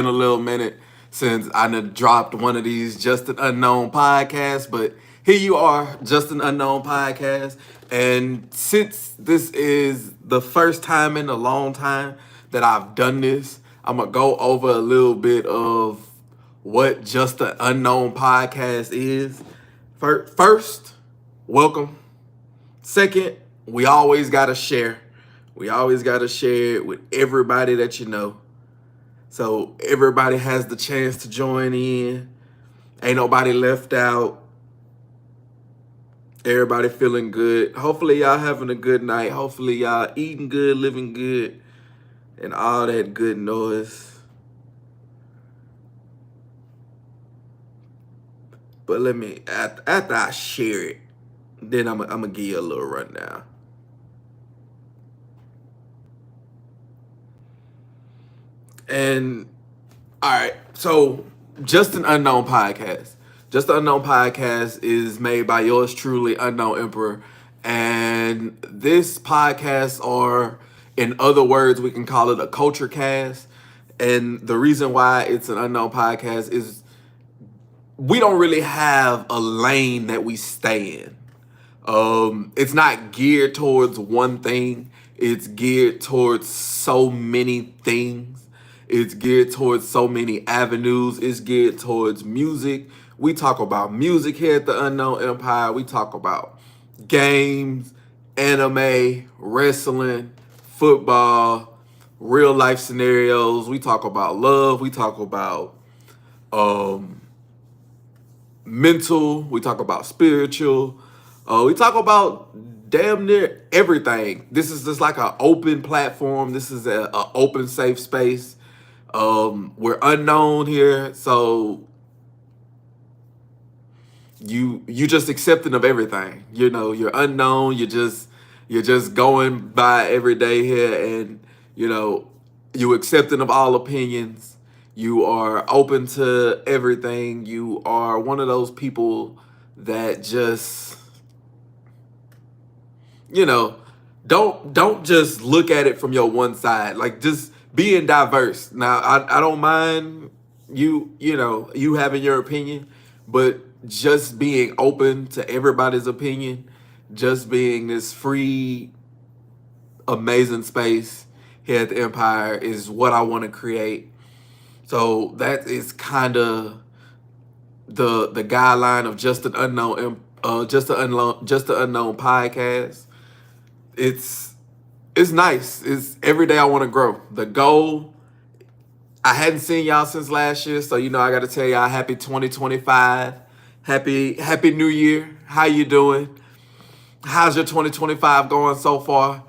been a little minute since I done dropped one of these Just an Unknown podcasts, but here you are, Just an Unknown podcast. And since this is the first time in a long time that I've done this, I'm gonna go over a little bit of what Just an Unknown podcast is. First, welcome. Second, we always gotta share. We always gotta share it with everybody that you know. So everybody has the chance to join in. Ain't nobody left out. Everybody feeling good. Hopefully y'all having a good night. Hopefully y'all eating good, living good, and all that good noise. But let me, after I share it, then I'm gonna give you a little rundown. And all right, so Just an Unknown podcast. Just an Unknown podcast is made by yours truly, Unknown Emperor. And this podcast, or in other words, we can call it a culture cast. And the reason why it's an unknown podcast is we don't really have a lane that we stay in. It's not geared towards one thing. It's geared towards so many things. It's geared towards so many avenues. It's geared towards music. We talk about music here at the Unknown Empire. We talk about games, anime, wrestling, football, real life scenarios. We talk about love. We talk about mental. We talk about spiritual. We talk about damn near everything. This is just like an open platform. This is an open, safe space. We're unknown here, so you just accepting of everything. You know, you're unknown. You're just going by every day here, and you know, you accepting of all opinions. You are open to everything. You are one of those people that just, you know, don't just look at it from your one side. Like, just being diverse. Now, I don't mind you know, you having your opinion, but just being open to everybody's opinion, just being this free, amazing space here at the Empire is what I want to create. So that is kind of the guideline of Just an Unknown, just an Unknown podcast. It's nice. It's every day I want to grow. The goal, I hadn't seen y'all since last year, so you know I got to tell y'all happy 2025. Happy New Year. How you doing? How's your 2025 going so far?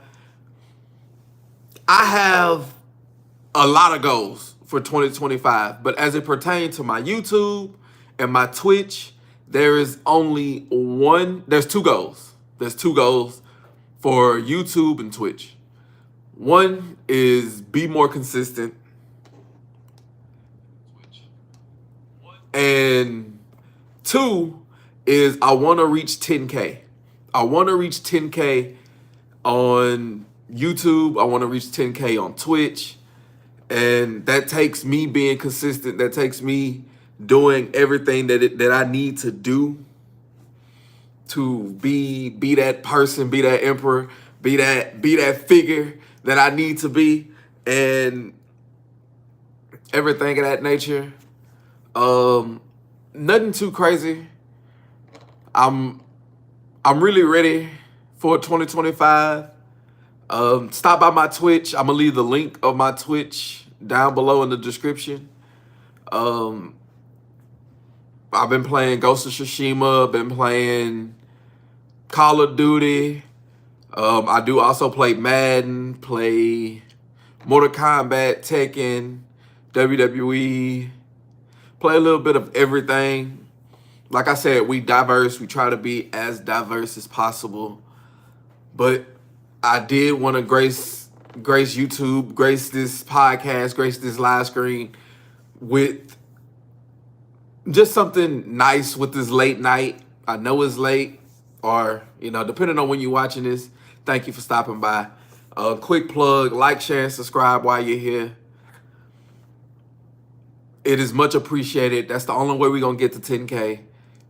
I have a lot of goals for 2025, but as it pertains to my YouTube and my Twitch, there's two goals. There's two goals for YouTube and Twitch. One is be more consistent. And two is I want to reach 10K. I want to reach 10K on YouTube. I want to reach 10K on Twitch. And that takes me being consistent. That takes me doing everything that I need to do to be that person, be that emperor, be that figure that I need to be, and everything of that nature. Nothing too crazy. I'm really ready for 2025. Stop by my Twitch. I'm gonna leave the link of my Twitch down below in the description. I've been playing Ghost of Tsushima. I've been playing Call of Duty. I do also play Madden, play Mortal Kombat, Tekken, WWE. Play a little bit of everything. Like I said, we diverse. We try to be as diverse as possible. But I did want to grace YouTube, grace this podcast, grace this live screen with just something nice with this late night. I know it's late, or, you know, depending on when you're watching this, thank you for stopping by. Quick plug, like, share, and subscribe while you're here. it is much appreciated. That's the only way we're gonna get to 10K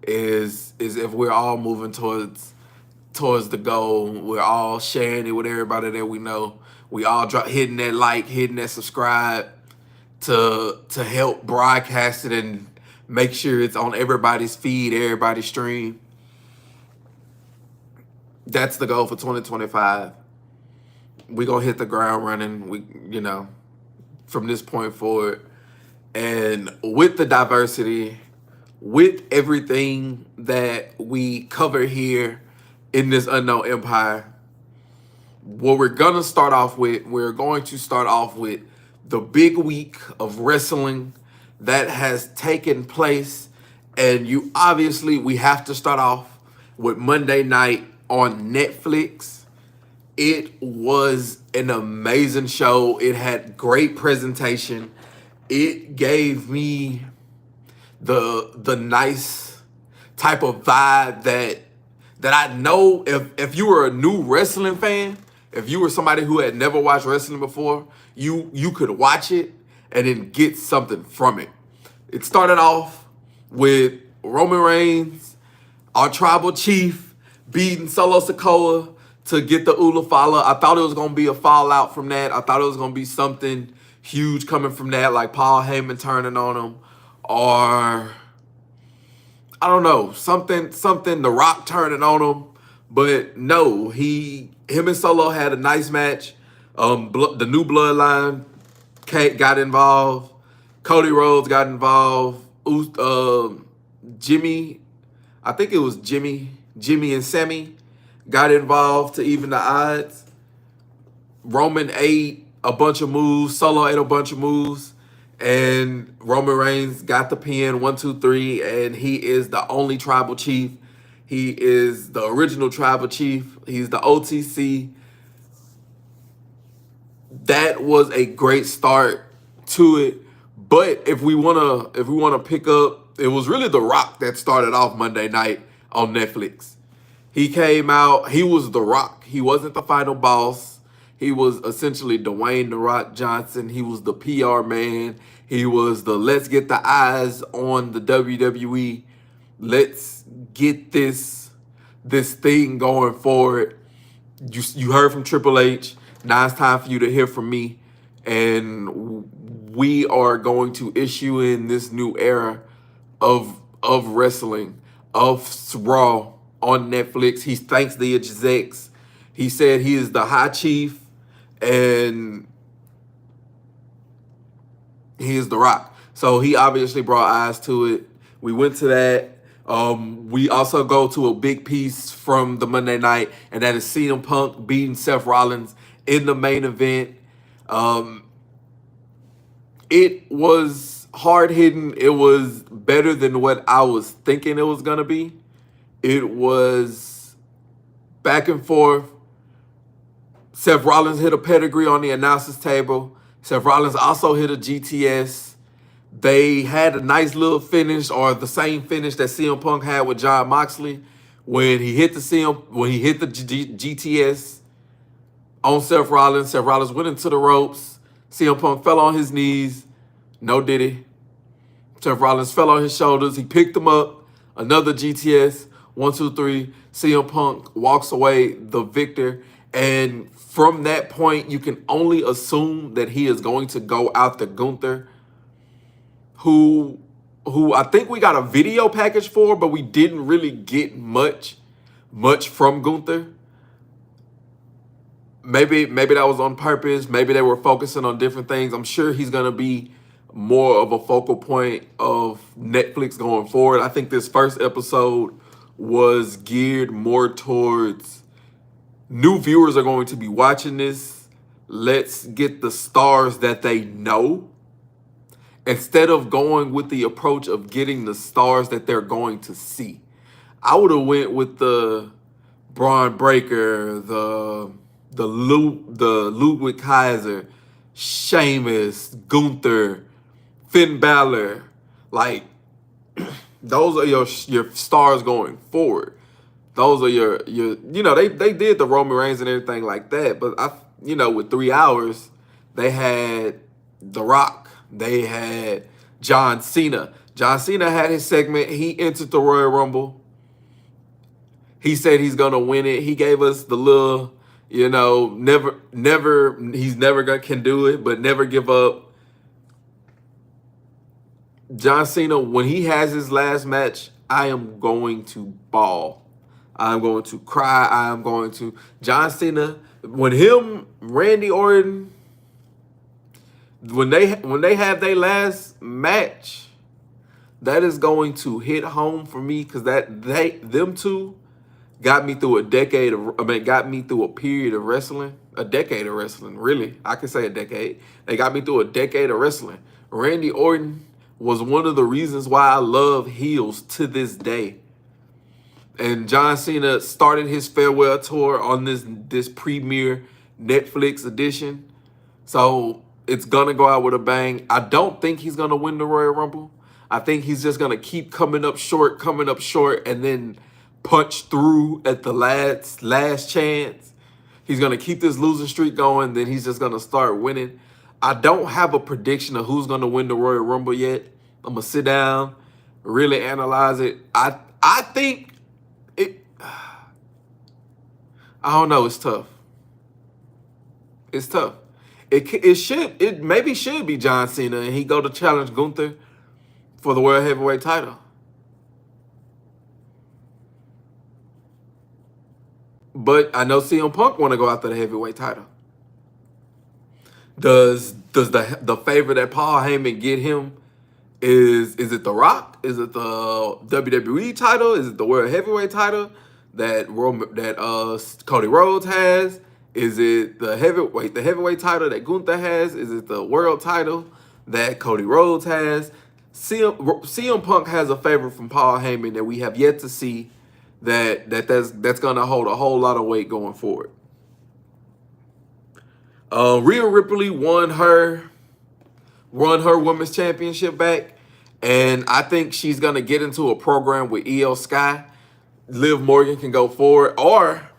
is if we're all moving towards the goal. We're all sharing it with everybody that we know. We all hitting that like, hitting that subscribe to help broadcast it and make sure it's on everybody's feed, everybody's stream. That's the goal for 2025. We're gonna hit the ground running. From this point forward. And with the diversity, with everything that we cover here in this unknown empire, what we're going to start off with, we're going to start off with the big week of wrestling that has taken place. And we have to start off with Monday night on Netflix. It was an amazing show. It had great presentation. It gave me the nice type of vibe that I know if you were a new wrestling fan, if you were somebody who had never watched wrestling before, you could watch it and then get something from it. It started off with Roman Reigns, our tribal chief, beating Solo Sikoa to get the Ula Fala. I thought it was going to be a fallout from that. I thought it was going to be something huge coming from that, like Paul Heyman turning on him, or I don't know, something The Rock turning on him. But no, him and Solo had a nice match. The new bloodline got involved. Cody Rhodes got involved. Jimmy, I think it was Jimmy and Sammy got involved to even the odds. Roman ate a bunch of moves. Solo ate a bunch of moves. And Roman Reigns got the pin, 1, 2, 3, and he is the only tribal chief. He is the original tribal chief. He's the OTC. That was a great start to it. But if we wanna pick up, it was really The Rock that started off Monday night on Netflix. He came out, he was The Rock. He wasn't the final boss. He was essentially Dwayne The Rock Johnson. He was the PR man. He was the let's get the eyes on the WWE. Let's get this thing going forward. You heard from Triple H. Now it's time for you to hear from me. And we are going to issue in this new era of wrestling, of Raw on Netflix. He thanks the execs. He said he is the high chief and he is The Rock. So he obviously brought eyes to it. We went to that. We also go to a big piece from the Monday night, and that is CM Punk beating Seth Rollins in the main event. It was hard-hitting. It was better than what I was thinking it was going to be. It was back and forth. Seth Rollins hit a pedigree on the announcer's table. Seth Rollins also hit a GTS. They had a nice little finish, or the same finish that CM Punk had with Jon Moxley when he hit the GTS on Seth Rollins. Seth Rollins went into the ropes. CM Punk fell on his knees. No diddy. Seth Rollins fell on his shoulders. He picked him up. Another GTS. 1, 2, 3. CM Punk walks away the victor. And from that point, you can only assume that he is going to go after Gunther, who I think we got a video package for, but we didn't really get much from Gunther. Maybe that was on purpose. Maybe they were focusing on different things. I'm sure he's going to be more of a focal point of Netflix going forward. I think this first episode was geared more towards new viewers are going to be watching this. Let's get the stars that they know, instead of going with the approach of getting the stars that they're going to see. I would have went with the Braun Breaker, the Ludwig Kaiser, Sheamus, Gunther, Finn Balor. Like, those are your stars going forward. Those are your they did the Roman Reigns and everything like that, but with 3 hours, they had The Rock, they had John Cena. John Cena had his segment. He entered the Royal Rumble. He said he's gonna win it. He gave us the little, he's never gonna can do it, but never give up. John Cena, when he has his last match, I am going to bawl. I'm going to cry. I am going to. John Cena, Randy Orton, when they have their last match, that is going to hit home for me, because them two got me through got me through a period of wrestling, a decade of wrestling, really. I could say a decade. They got me through a decade of wrestling. Randy Orton was one of the reasons why I love heels to this day. And John Cena started his farewell tour on this premiere Netflix edition. So it's going to go out with a bang. I don't think he's going to win the Royal Rumble. I think he's just going to keep coming up short, and then punch through at the last chance. He's going to keep this losing streak going, then he's just going to start winning. I don't have a prediction of who's going to win the Royal Rumble yet. I'm going to sit down, really analyze it. I think it, I don't know, it's tough. It's tough. It maybe should be John Cena, and he go to challenge Gunther for the World Heavyweight title. But I know CM Punk want to go after the heavyweight title. Does the favor that Paul Heyman get him, is it The Rock? Is it the WWE title? Is it the World Heavyweight title that Cody Rhodes has? Is it the heavyweight title that Gunther has? Is it the world title that Cody Rhodes has? CM Punk has a favor from Paul Heyman that we have yet to see, that's gonna hold a whole lot of weight going forward. Rhea Ripley won her women's championship back, and I think she's gonna get into a program with EO Sky. Liv Morgan can go forward, or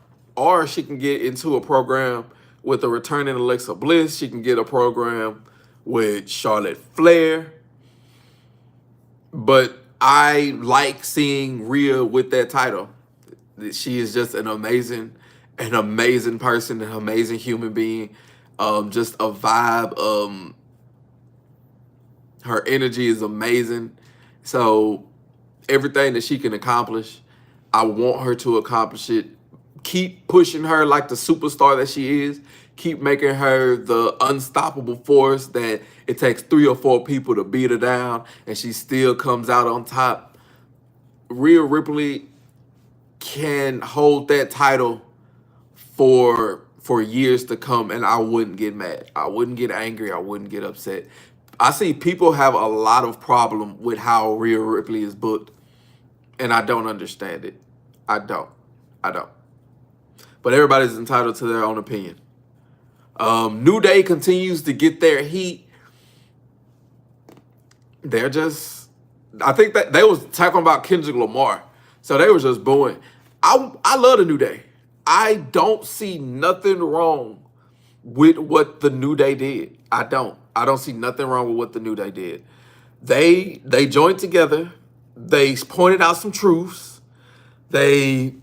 she can get into a program with a returning Alexa Bliss. She can get a program with Charlotte Flair. But I like seeing Rhea with that title. She is just an amazing person, an amazing human being. Just a vibe. Her energy is amazing. So everything that she can accomplish, I want her to accomplish it. Keep pushing her like the superstar that she is. Keep making her the unstoppable force that it takes 3 or 4 people to beat her down, and she still comes out on top. Rhea Ripley can hold that title for years to come, and I wouldn't get mad. I wouldn't get angry. I wouldn't get upset. I see people have a lot of problem with how Rhea Ripley is booked, and I don't understand it. I don't. But everybody's entitled to their own opinion. New Day continues to get their heat. They're just, I think that they was talking about Kendrick Lamar, so they was just booing. I love the New Day. I don't see nothing wrong with what the New Day did. I don't see nothing wrong with what the New Day did. They joined together. They pointed out some truths. They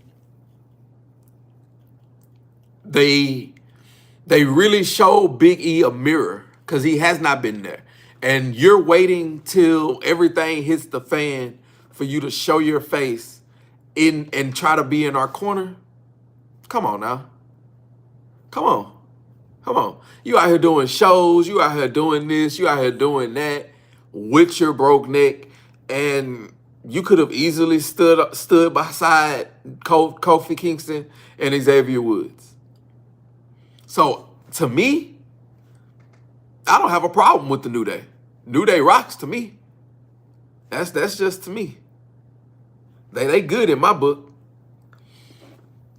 really showed Big E a mirror, because he has not been there. And you're waiting till everything hits the fan for you to show your face and try to be in our corner. Come on now. Come on. You out here doing shows. You out here doing this. You out here doing that with your broke neck. And you could have easily stood beside Kofi Kingston and Xavier Woods. So, to me, I don't have a problem with the New Day. New Day rocks to me. That's just to me. They good in my book.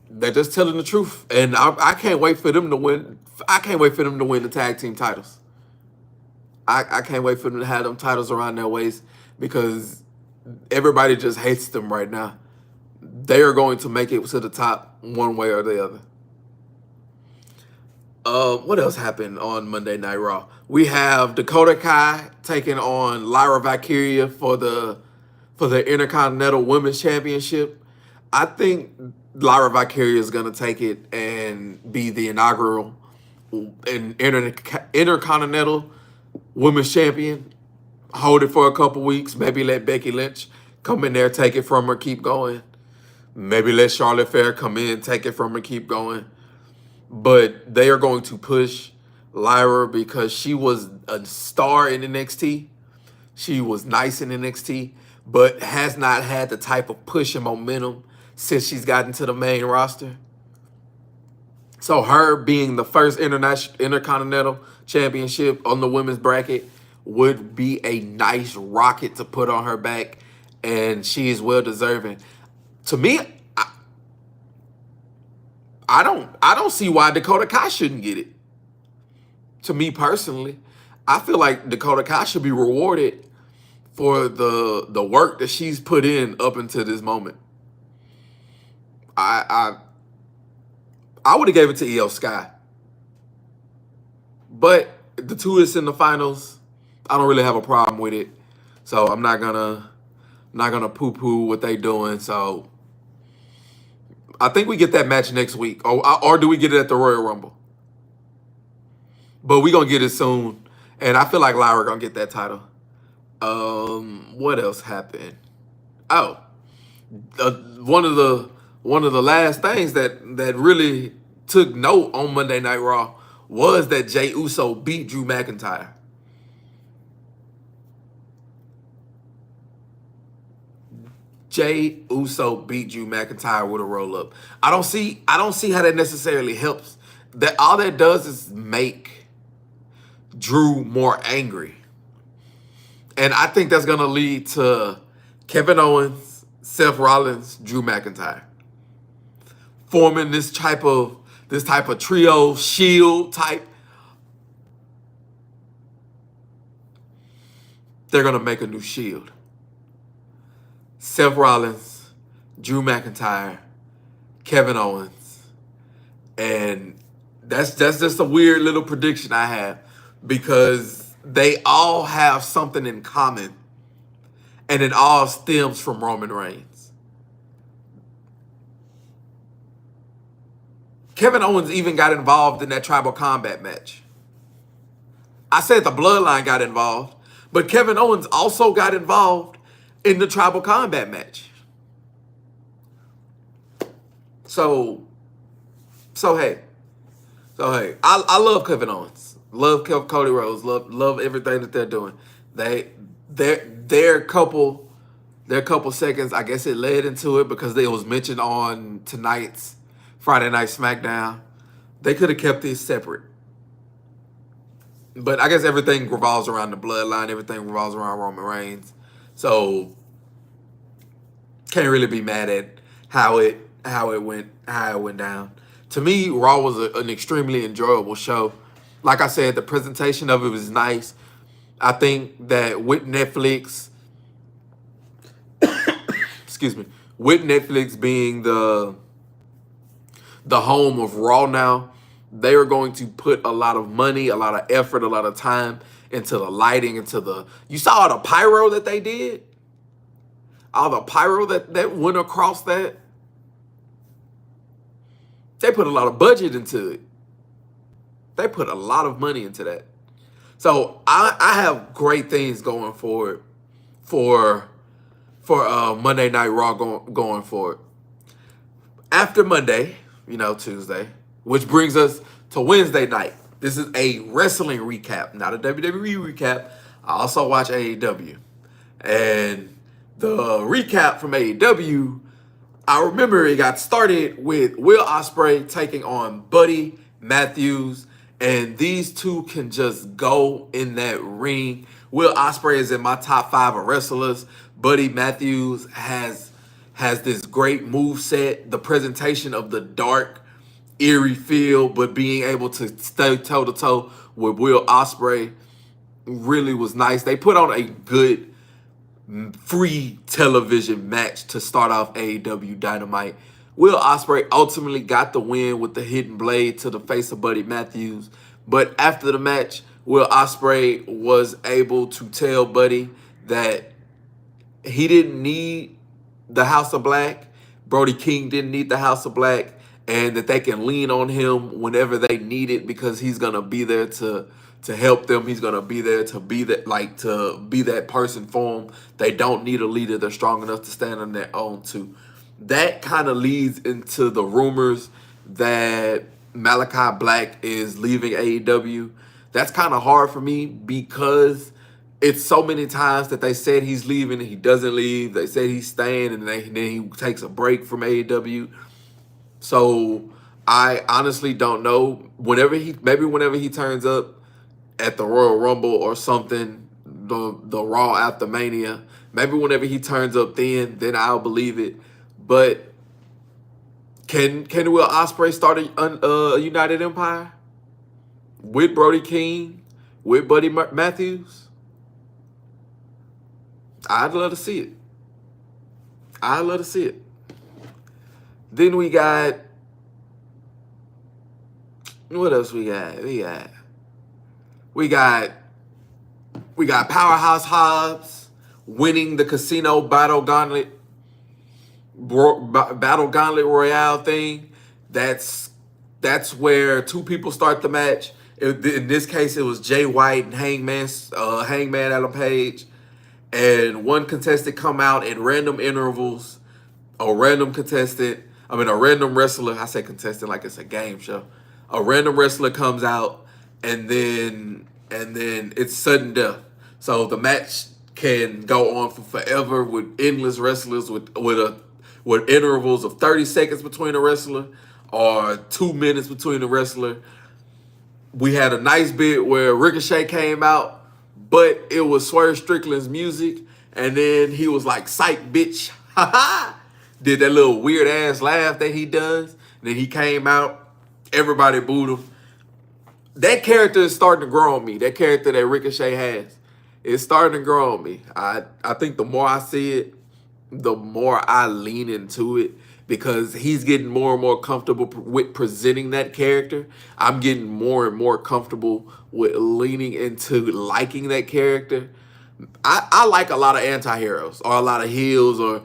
They're just telling the truth. And I can't wait for them to win. I can't wait for them to win the tag team titles. I can't wait for them to have them titles around their waist, because everybody just hates them right now. They are going to make it to the top one way or the other. What else happened on Monday Night Raw? We have Dakota Kai taking on Lyra Valkyria for the Intercontinental Women's Championship. I think Lyra Valkyria is gonna take it and be the inaugural Intercontinental Women's Champion. Hold it for a couple weeks. Maybe let Becky Lynch come in there, take it from her, keep going. Maybe let Charlotte Flair come in, take it from her, keep going. But they are going to push Lyra because she was a star in NXT. She was nice in NXT, but has not had the type of push and momentum since she's gotten to the main roster. So her being the first Intercontinental Championship on the women's bracket would be a nice rocket to put on her back, and she is well deserving. To me, I don't see why Dakota Kai shouldn't get it. To me personally, I feel like Dakota Kai should be rewarded for the work that she's put in up until this moment. I would have gave it to Io Sky, but the two is in the finals. I don't really have a problem with it, so I'm not gonna poo-poo what they doing. So I think we get that match next week, or do we get it at the Royal Rumble? But we gonna get it soon, and I feel like Lyra gonna get that title. What else happened? Oh, one of the last things that really took note on Monday Night Raw was that Jey Uso beat Drew McIntyre. Jey Uso beat Drew McIntyre with a roll up. I don't see how that necessarily helps. That all that does is make Drew more angry. And I think that's gonna lead to Kevin Owens, Seth Rollins, Drew McIntyre forming this type of trio Shield type. They're gonna make a new Shield. Seth Rollins, Drew McIntyre, Kevin Owens. And that's just a weird little prediction I have, because they all have something in common, and it all stems from Roman Reigns. Kevin Owens even got involved in that tribal combat match. I said the Bloodline got involved, but Kevin Owens also got involved in the tribal combat match. So hey, I love Kevin Owens, love Cody Rhodes, love everything that they're doing. Their couple seconds, I guess it led into it because it was mentioned on tonight's Friday Night Smackdown. They could have kept these separate, but I guess everything revolves around the Bloodline. Everything revolves around Roman Reigns. So can't really be mad at how it went down. To me, Raw was an extremely enjoyable show. Like I said, the presentation of it was nice. I think that with Netflix, excuse me, with Netflix being the home of Raw now, they are going to put a lot of money, a lot of effort, a lot of time into the lighting, you saw all the pyro that they did? All the pyro that went across that? They put a lot of budget into it. They put a lot of money into that. So I have great things going forward for Monday Night Raw going forward. After Monday, Tuesday, which brings us to Wednesday night. This is a wrestling recap, not a WWE recap. I also watch AEW. And the recap from AEW, I remember it got started with Will Ospreay taking on Buddy Matthews. And these two can just go in that ring. Will Ospreay is in my top 5 of wrestlers. Buddy Matthews has this great move set. The presentation of the dark, eerie feel, but being able to stay toe-to-toe with Will Ospreay really was nice. They put on a good free television match to start off AEW Dynamite Will Ospreay ultimately got the win with the hidden blade to the face of Buddy Matthews. But after the match, Will Ospreay was able to tell Buddy that he didn't need the House of Black. Brody King didn't need the House of Black, and that they can lean on him whenever they need it because he's gonna be there to help them. He's gonna be there to be that person for them. They don't need a leader. They're strong enough to stand on their own too. That kind of leads into the rumors that Malachi Black is leaving AEW. That's kind of hard for me because it's so many times that they said he's leaving and he doesn't leave. They said he's staying and then he takes a break from AEW. So I honestly don't know. Maybe whenever he turns up at the Royal Rumble or something, the Raw after Mania, maybe whenever he turns up then I'll believe it. But can Will Ospreay start a United Empire with Brody King, with Buddy Matthews? I'd love to see it. I'd love to see it. Then we got, what else we got? We got Powerhouse Hobbs winning the Casino Battle Gauntlet Royale thing. That's where two people start the match. In this case, it was Jay White and Hangman Adam Page. And one contestant come out in random intervals. A random wrestler. I say contestant like it's a game show. A random wrestler comes out, and then it's sudden death. So the match can go on for forever with endless wrestlers with intervals of 30 seconds between a wrestler or 2 minutes between a wrestler. We had a nice bit where Ricochet came out, but it was Swerve Strickland's music, and then he was like, "Psych, bitch." Did that little weird ass laugh that he does. And then he came out, everybody booed him. That character is starting to grow on me. That character that Ricochet has, it's starting to grow on me. I think the more I see it, the more I lean into it, because he's getting more and more comfortable with presenting that character. I'm getting more and more comfortable with leaning into liking that character. I like a lot of anti-heroes or a lot of heels, or,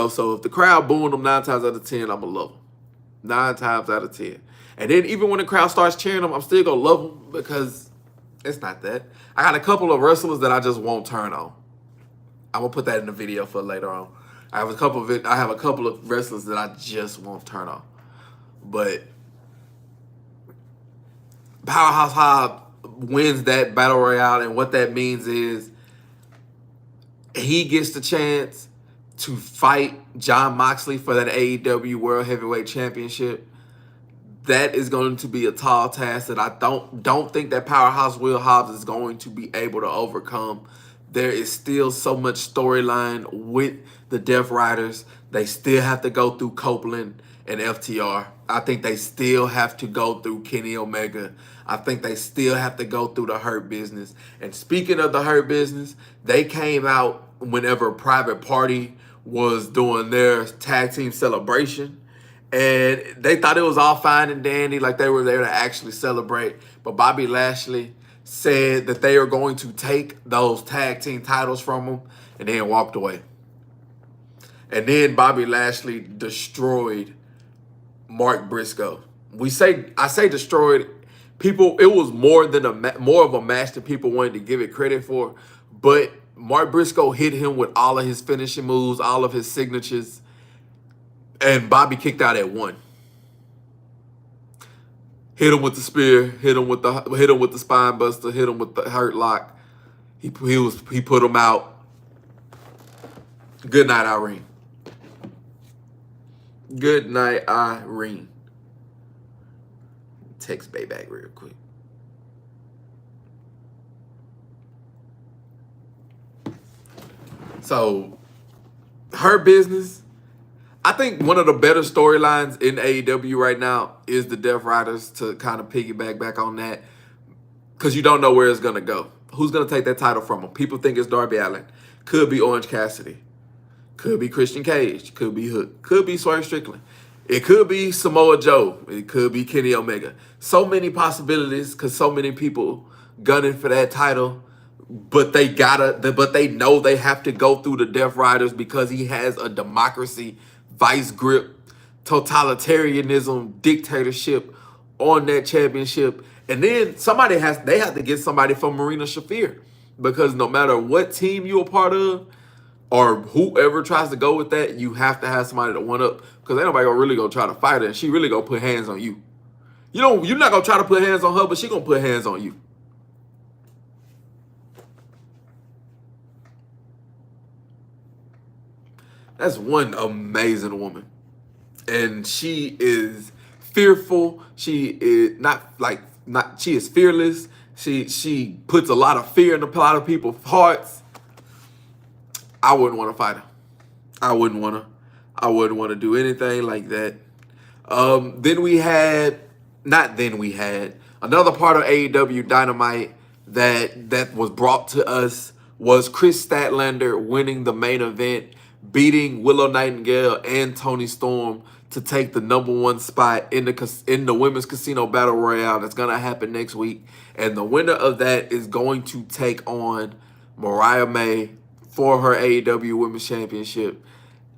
so if the crowd booing them 9 times out of 10, I'm going to love them. 9 times out of 10. And then even when the crowd starts cheering them, I'm still going to love them, because it's not that. I got a couple of wrestlers that I just won't turn on. I'm going to put that in the video for later on. I have a couple of wrestlers that I just won't turn on. But Powerhouse Hobbs wins that Battle Royale, and what that means is he gets the chance to fight Jon Moxley for that AEW World Heavyweight Championship. That is going to be a tall task that I don't think that Powerhouse Will Hobbs is going to be able to overcome. There is still so much storyline with the Death Riders. They still have to go through Copeland and FTR. I think they still have to go through Kenny Omega. I think they still have to go through the Hurt Business. And speaking of the Hurt Business, they came out whenever Private Party was doing their tag team celebration. And they thought it was all fine and dandy, like they were there to actually celebrate. But Bobby Lashley said that they are going to take those tag team titles from them, and then walked away. And then Bobby Lashley destroyed Mark Briscoe. I say destroyed. People, it was more of a match than people wanted to give it credit for. But Mark Briscoe hit him with all of his finishing moves, all of his signatures, and Bobby kicked out at 1. Hit him with the spear, hit him with the spine buster, hit him with the hurt lock. He put him out. Good night, Irene. Good night, Irene. Text Bay back real quick. So, Her Business. I think one of the better storylines in AEW right now is the Death Riders, to kind of piggyback back on that, because you don't know where it's going to go. Who's going to take that title from them? People think it's Darby Allin. Could be Orange Cassidy. Could be Christian Cage. Could be Hook. Could be Swerve Strickland. It could be Samoa Joe. It could be Kenny Omega. So many possibilities because so many people gunning for that title. But they know they have to go through the Death Riders because he has a democracy, vice grip, totalitarianism, dictatorship on that championship. And then they have to get somebody from Marina Shafir. Because no matter what team you're a part of, or whoever tries to go with that, you have to have somebody to one up. Because ain't nobody really gonna try to fight her, and she really gonna put hands on you. You're not gonna try to put hands on her, but she gonna put hands on you. That's one amazing woman. And she is fearful. She is she is fearless. She puts a lot of fear in a lot of people's hearts. I wouldn't want to fight her. I wouldn't want to do anything like that. Then we had another part of AEW Dynamite that was brought to us was Chris Statlander winning the main event, beating Willow Nightingale and Toni Storm to take the #1 spot in the Women's Casino Battle Royale that's going to happen next week. And the winner of that is going to take on Mariah May for her AEW Women's Championship.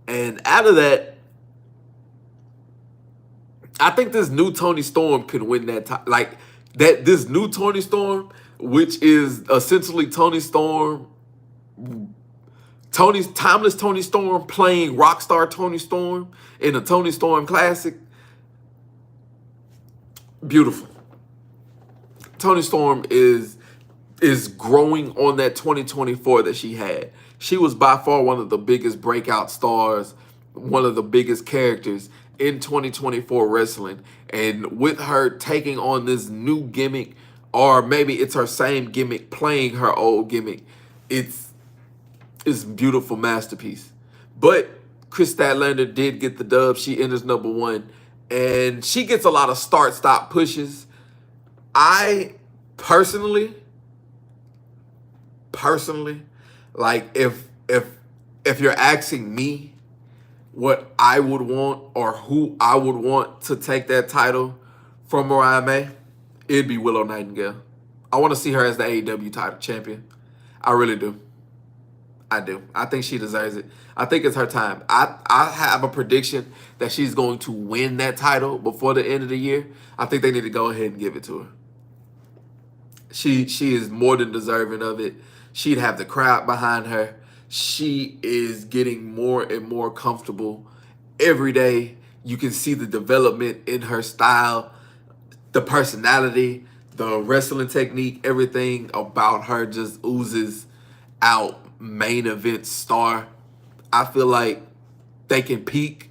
And out of that, I think this new Toni Storm could win that time. This new Toni Storm, which is essentially Toni Storm, timeless Toni Storm playing Rockstar Toni Storm in a Toni Storm Classic. Beautiful. Toni Storm is growing on that 2024 that she had. She was by far one of the biggest breakout stars, one of the biggest characters in 2024 wrestling. And with her taking on this new gimmick, or maybe it's her same gimmick playing her old gimmick, it's a beautiful masterpiece. But Chris Statlander did get the dub. She enters #1, and she gets a lot of start-stop pushes. I personally, like if you're asking me what I would want or who I would want to take that title from Mariah May, it'd be Willow Nightingale. I want to see her as the AEW title champion. I really do. I do. I think she deserves it. I think it's her time. I have a prediction that she's going to win that title before the end of the year. I think they need to go ahead and give it to her. She is more than deserving of it. She'd have the crowd behind her. She is getting more and more comfortable every day. You can see the development in her style, the personality, the wrestling technique, everything about her just oozes out main event star. I feel like they can peak,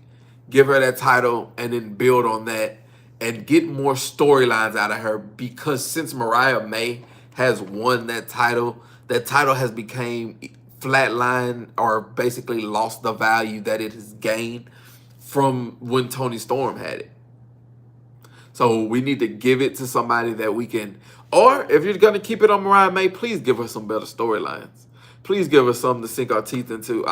give her that title, and then build on that and get more storylines out of her, because since Mariah May has won that title has become flatline, or basically lost the value that it has gained from when Toni Storm had it. So we need to give it to somebody that we can, or if you're going to keep it on Mariah May, please give her some better storylines. Please give her something to sink our teeth into.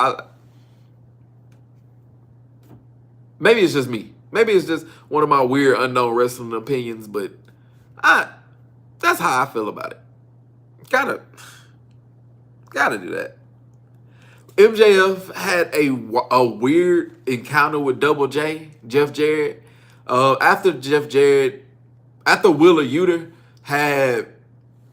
Maybe it's just me. Maybe it's just one of my weird unknown wrestling opinions, but that's how I feel about it. Gotta do that. MJF had a weird encounter with Double J, Jeff Jarrett. After Willa Uter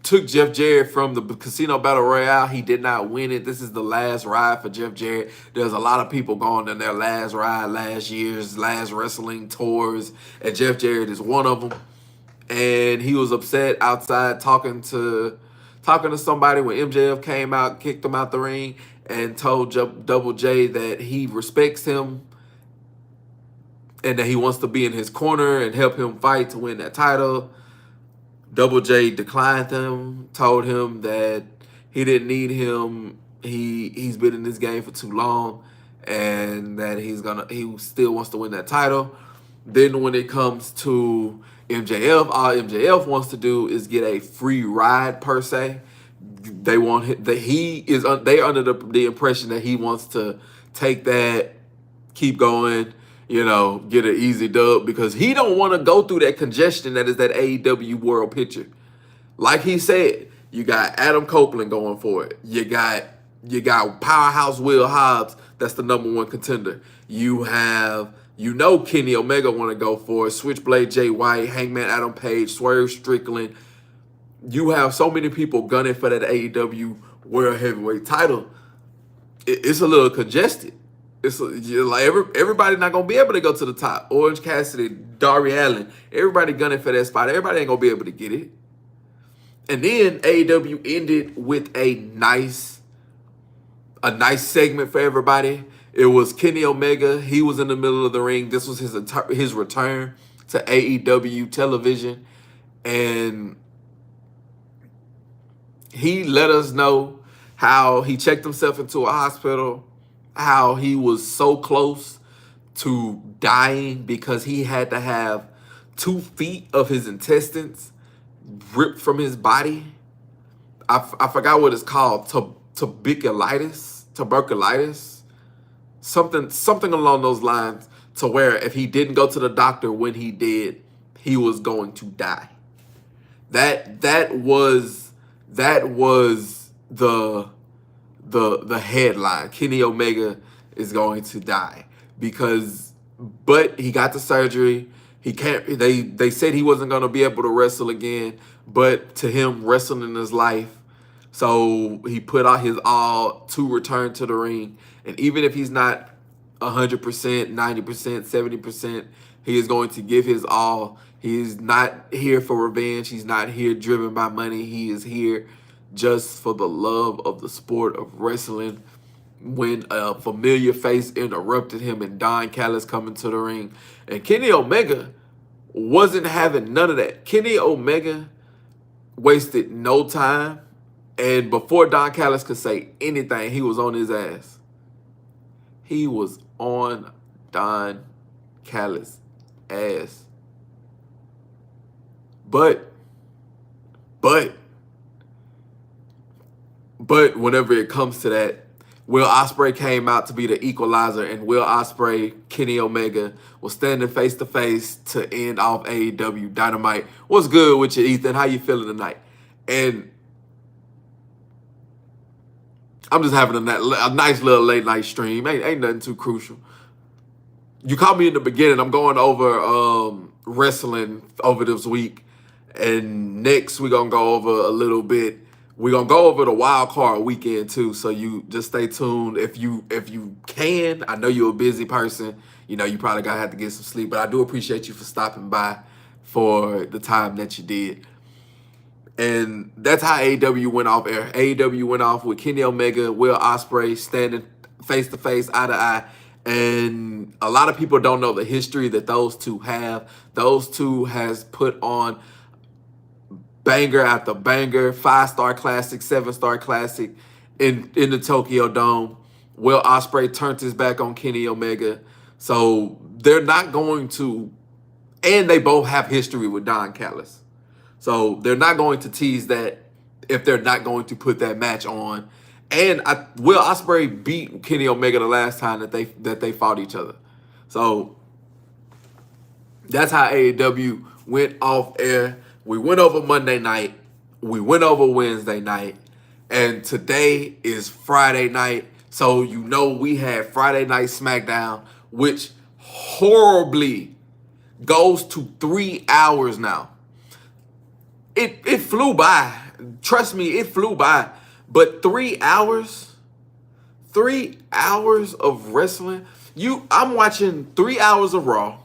took Jeff Jarrett from the Casino Battle Royale, he did not win it. This is the last ride for Jeff Jarrett. There's a lot of people going in their last ride, last year's last wrestling tours, and Jeff Jarrett is one of them. And he was upset outside talking to somebody when MJF came out, kicked him out the ring, and told Double J that he respects him and that he wants to be in his corner and help him fight to win that title. Double J declined him, told him that he didn't need him. He's been in this game for too long, and that he still wants to win that title. Then when it comes to MJF, all MJF wants to do is get a free ride per se. They want they're under the impression that he wants to take that, keep going, get an easy dub because he don't want to go through that congestion that is that AEW world picture. Like he said, you got Adam Copeland going for it. You got Powerhouse Will Hobbs, that's the #1 contender. You have, Kenny Omega want to go for it. Switchblade Jay White, Hangman Adam Page, Swerve Strickland. You have so many people gunning for that AEW World Heavyweight title. It's a little congested. Like everybody not gonna be able to go to the top. Orange Cassidy, Darby Allin, everybody gunning for that spot. Everybody ain't gonna be able to get it. And then AEW ended with a nice segment for everybody. It was Kenny Omega. He was in the middle of the ring. This was his return to AEW television, and he let us know how he checked himself into a hospital, how he was so close to dying because he had to have 2 feet of his intestines ripped from his body. I forgot what it's called, tuberculitis, something along those lines, to where if he didn't go to the doctor when he did, he was going to die. That was the headline. Kenny Omega is going to die but he got the surgery. He can't. They said he wasn't going to be able to wrestle again, but to him, wrestling is life. So he put out his all to return to the ring. And even if he's not 100%, 90%, 70%, he is going to give his all. He's not here for revenge. He's not here driven by money. He is here just for the love of the sport of wrestling. When a familiar face interrupted him and Don Callis coming to the ring. And Kenny Omega wasn't having none of that. Kenny Omega wasted no time. And before Don Callis could say anything, he was on his ass. He was on Don Callis' ass. But whenever it comes to that, Will Ospreay came out to be the equalizer, and Will Ospreay, Kenny Omega, was standing face to face to end off AEW Dynamite. What's good with you, Ethan? How you feeling tonight? And I'm just having a nice little late night stream. Ain't nothing too crucial. You caught me in the beginning. I'm going over wrestling over this week, and next we're gonna go over a little bit. We're going to go over the Wildcard weekend, too, so you just stay tuned. If you can, I know you're a busy person. You probably going to have to get some sleep, but I do appreciate you for stopping by for the time that you did. And that's how AEW went off air. AEW went off with Kenny Omega, Will Ospreay standing face-to-face, eye-to-eye. And a lot of people don't know the history that those two have. Those two has put on banger after banger, 5-star classic, 7-star classic in the Tokyo Dome. Will Ospreay turned his back on Kenny Omega. So they're not going to, and they both have history with Don Callis. So they're not going to tease that if they're not going to put that match on. And Will Ospreay beat Kenny Omega the last time that they fought each other. So that's how AEW went off air. We went over Monday night. We went over Wednesday night. And today is Friday night. So we had Friday Night Smackdown, which horribly goes to 3 hours now. It flew by. Trust me, it flew by. But 3 hours? 3 hours of wrestling? I'm watching 3 hours of Raw,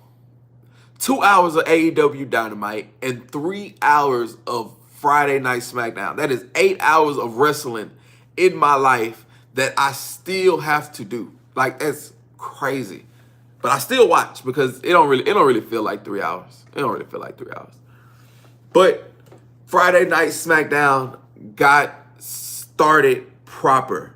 2 hours of AEW Dynamite, and 3 hours of Friday Night Smackdown. That is 8 hours of wrestling in my life that I still have to do. Like, it's crazy. But I still watch because it don't really feel like 3 hours. It don't really feel like 3 hours. But Friday Night Smackdown got started proper.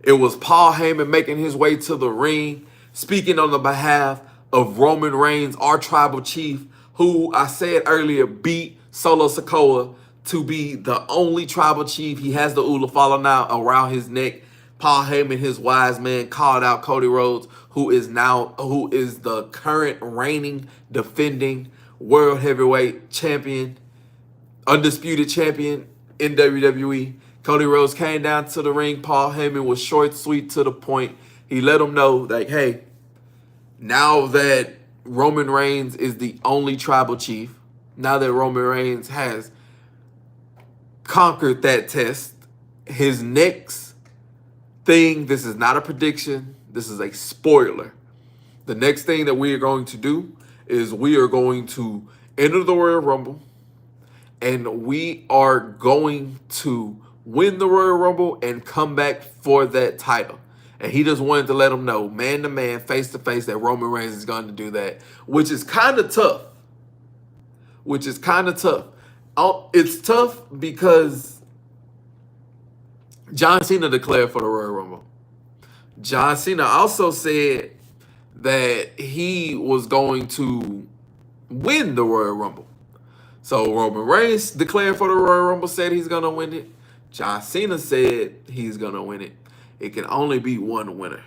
It was Paul Heyman making his way to the ring, speaking on the behalf of Roman Reigns, our tribal chief, who I said earlier beat Solo Sikoa to be the only tribal chief. He has the Ula Fala now around his neck, Paul Heyman, his wise man, called out Cody Rhodes, who is the current reigning, defending world heavyweight champion, undisputed champion in WWE. Cody Rhodes came down to the ring. Paul Heyman was short, sweet, to the point. He let him know, like, hey, now that Roman Reigns is the only tribal chief, now that Roman Reigns has conquered that test, his next thing, this is not a prediction, this is a spoiler. The next thing that we are going to do is we are going to enter the Royal Rumble, and we are going to win the Royal Rumble and come back for that title. And he just wanted to let him know, man to man, face to face, that Roman Reigns is going to do that, which is kind of tough. It's tough because John Cena declared for the Royal Rumble. John Cena also said that he was going to win the Royal Rumble. So Roman Reigns declared for the Royal Rumble, said he's going to win it. John Cena said he's going to win it. It can only be one winner.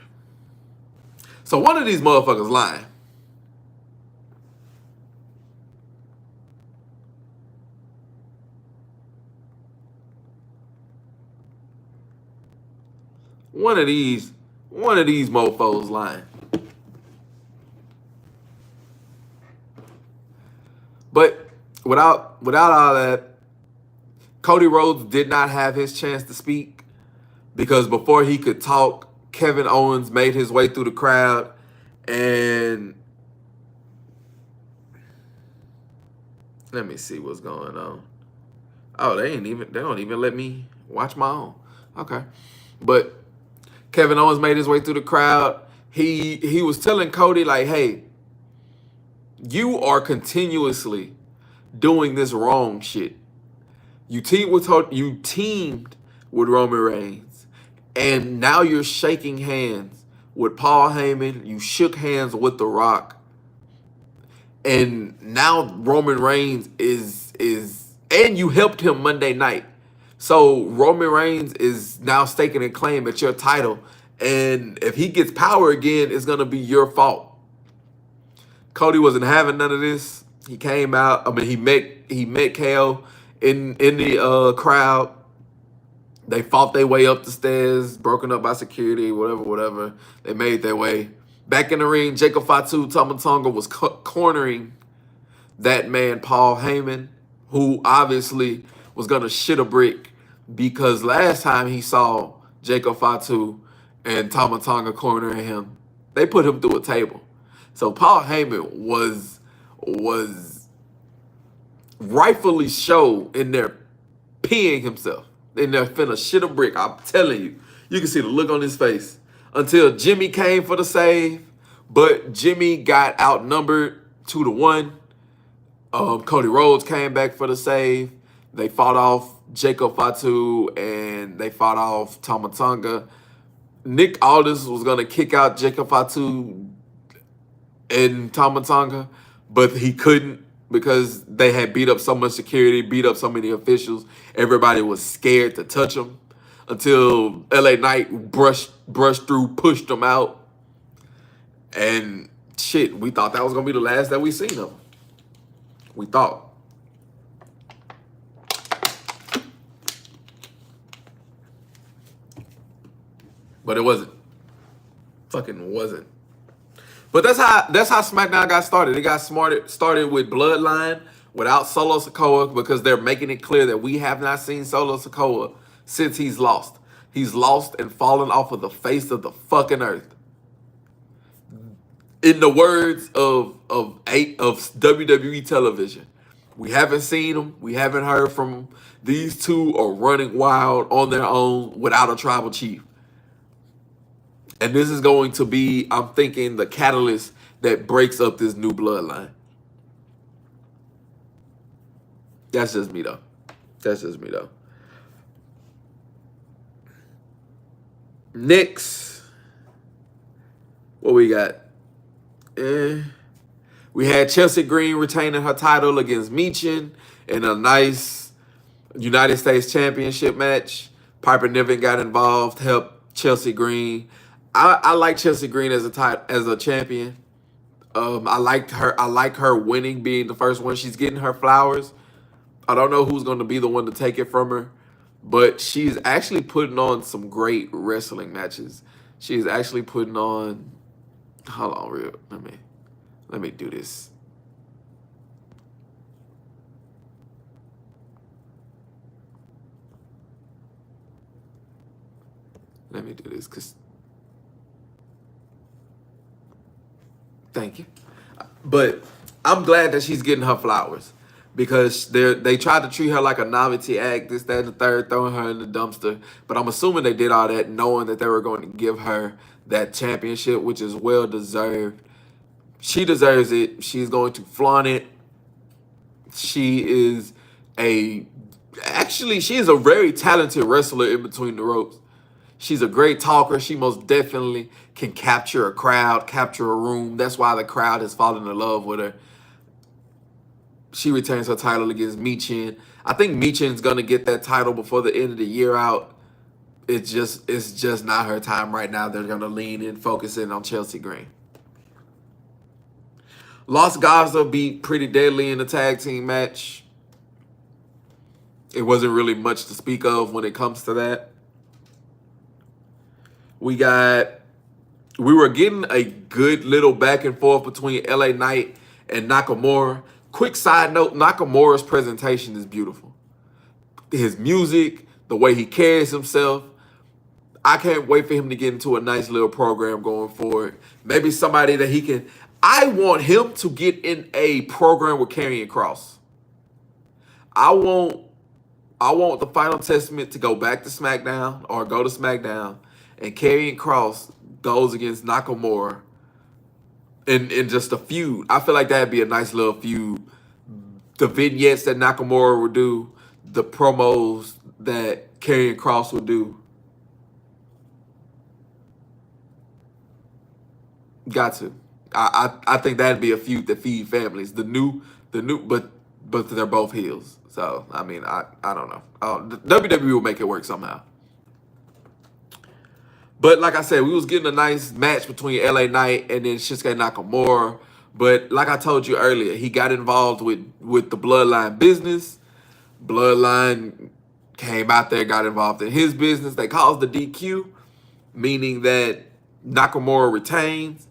So one of these motherfuckers lying. One of these mofos lying. But without all that, Cody Rhodes did not have his chance to speak because before he could talk, Kevin Owens made his way through the crowd, and let me see what's going on. Oh, they don't even let me watch my own. Okay. But Kevin Owens made his way through the crowd. He was telling Cody, like, hey, you are continuously doing this wrong shit. You teamed with Roman Reigns, and now you're shaking hands with Paul Heyman. You shook hands with The Rock, and now Roman Reigns is and you helped him Monday night. So Roman Reigns is now staking a claim at your title, and if he gets power again, it's gonna be your fault. Cody wasn't having none of this. He came out. I mean, he met KO in the crowd. They fought their way up the stairs, broken up by security, whatever. They made their way back in the ring. Jacob Fatu Tama Tonga was cornering that man, Paul Heyman, who obviously was gonna shit a brick because last time he saw Jacob Fatu and Tama Tonga cornering him, they put him through a table. So Paul Heyman was rightfully in there peeing himself. In there finna shit a brick. I'm telling you. You can see the look on his face. Until Jimmy came for the save. But Jimmy got outnumbered 2-1. Cody Rhodes came back for the save. They fought off Jacob Fatu and they fought off Tama Tonga. Nick Aldis was going to kick out Jacob Fatu and Tama Tonga, but he couldn't because they had beat up so much security, beat up so many officials. Everybody was scared to touch him until LA Knight brushed through, pushed him out. And shit, we thought that was going to be the last that we seen him. We thought. But it wasn't. Fucking wasn't. But that's how SmackDown got started. It got started with Bloodline without Solo Sikoa because they're making it clear that we have not seen Solo Sikoa since he's lost. He's lost and fallen off of the face of the fucking earth. In the words of WWE television, we haven't seen him. We haven't heard from him. These two are running wild on their own without a tribal chief. And this is going to be, I'm thinking, the catalyst that breaks up this new bloodline. That's just me, though. Next, what we got? We had Chelsea Green retaining her title against Michin in a nice United States Championship match. Piper Niven got involved, helped Chelsea Green. I like Chelsea Green as a champion. I like her winning, being the first one. She's getting her flowers. I don't know who's going to be the one to take it from her, but she's actually putting on some great wrestling matches. She's actually putting on. Hold on, real. Let me do this. Let me do this, cause. Thank you. But I'm glad that she's getting her flowers, because they tried to treat her like a novelty act, this, that, and the third, throwing her in the dumpster. But I'm assuming they did all that knowing that they were going to give her that championship, which is well deserved. She deserves it. She's going to flaunt it. She is she is a very talented wrestler in between the ropes. She's a great talker. She most definitely can capture a crowd, capture a room. That's why the crowd has fallen in love with her. She retains her title against Michin. I think Michin's gonna get that title before the end of the year out. It's just not her time right now. They're gonna lean in, focus in on Chelsea Green. Los Garza beat Pretty Deadly in a tag team match. It wasn't really much to speak of when it comes to that. We were getting a good little back and forth between LA Knight and Nakamura. Quick side note, Nakamura's presentation is beautiful. His music, the way he carries himself. I can't wait for him to get into a nice little program going forward. Maybe somebody that he can. I want him to get in a program with Karrion Kross. I want the Final Testament to go back to SmackDown, or go to SmackDown, and Karrion Kross goes against Nakamura in just a feud. I feel like that'd be a nice little feud. The vignettes that Nakamura would do, the promos that Karrion Kross would do. Got to. I think that'd be a feud that feed families. But they're both heels. So I mean, I don't know. WWE will make it work somehow. But like I said, we was getting a nice match between LA Knight and then Shinsuke Nakamura. But like I told you earlier, he got involved with the Bloodline business. Bloodline came out there, got involved in his business. They caused the DQ, meaning that Nakamura retains.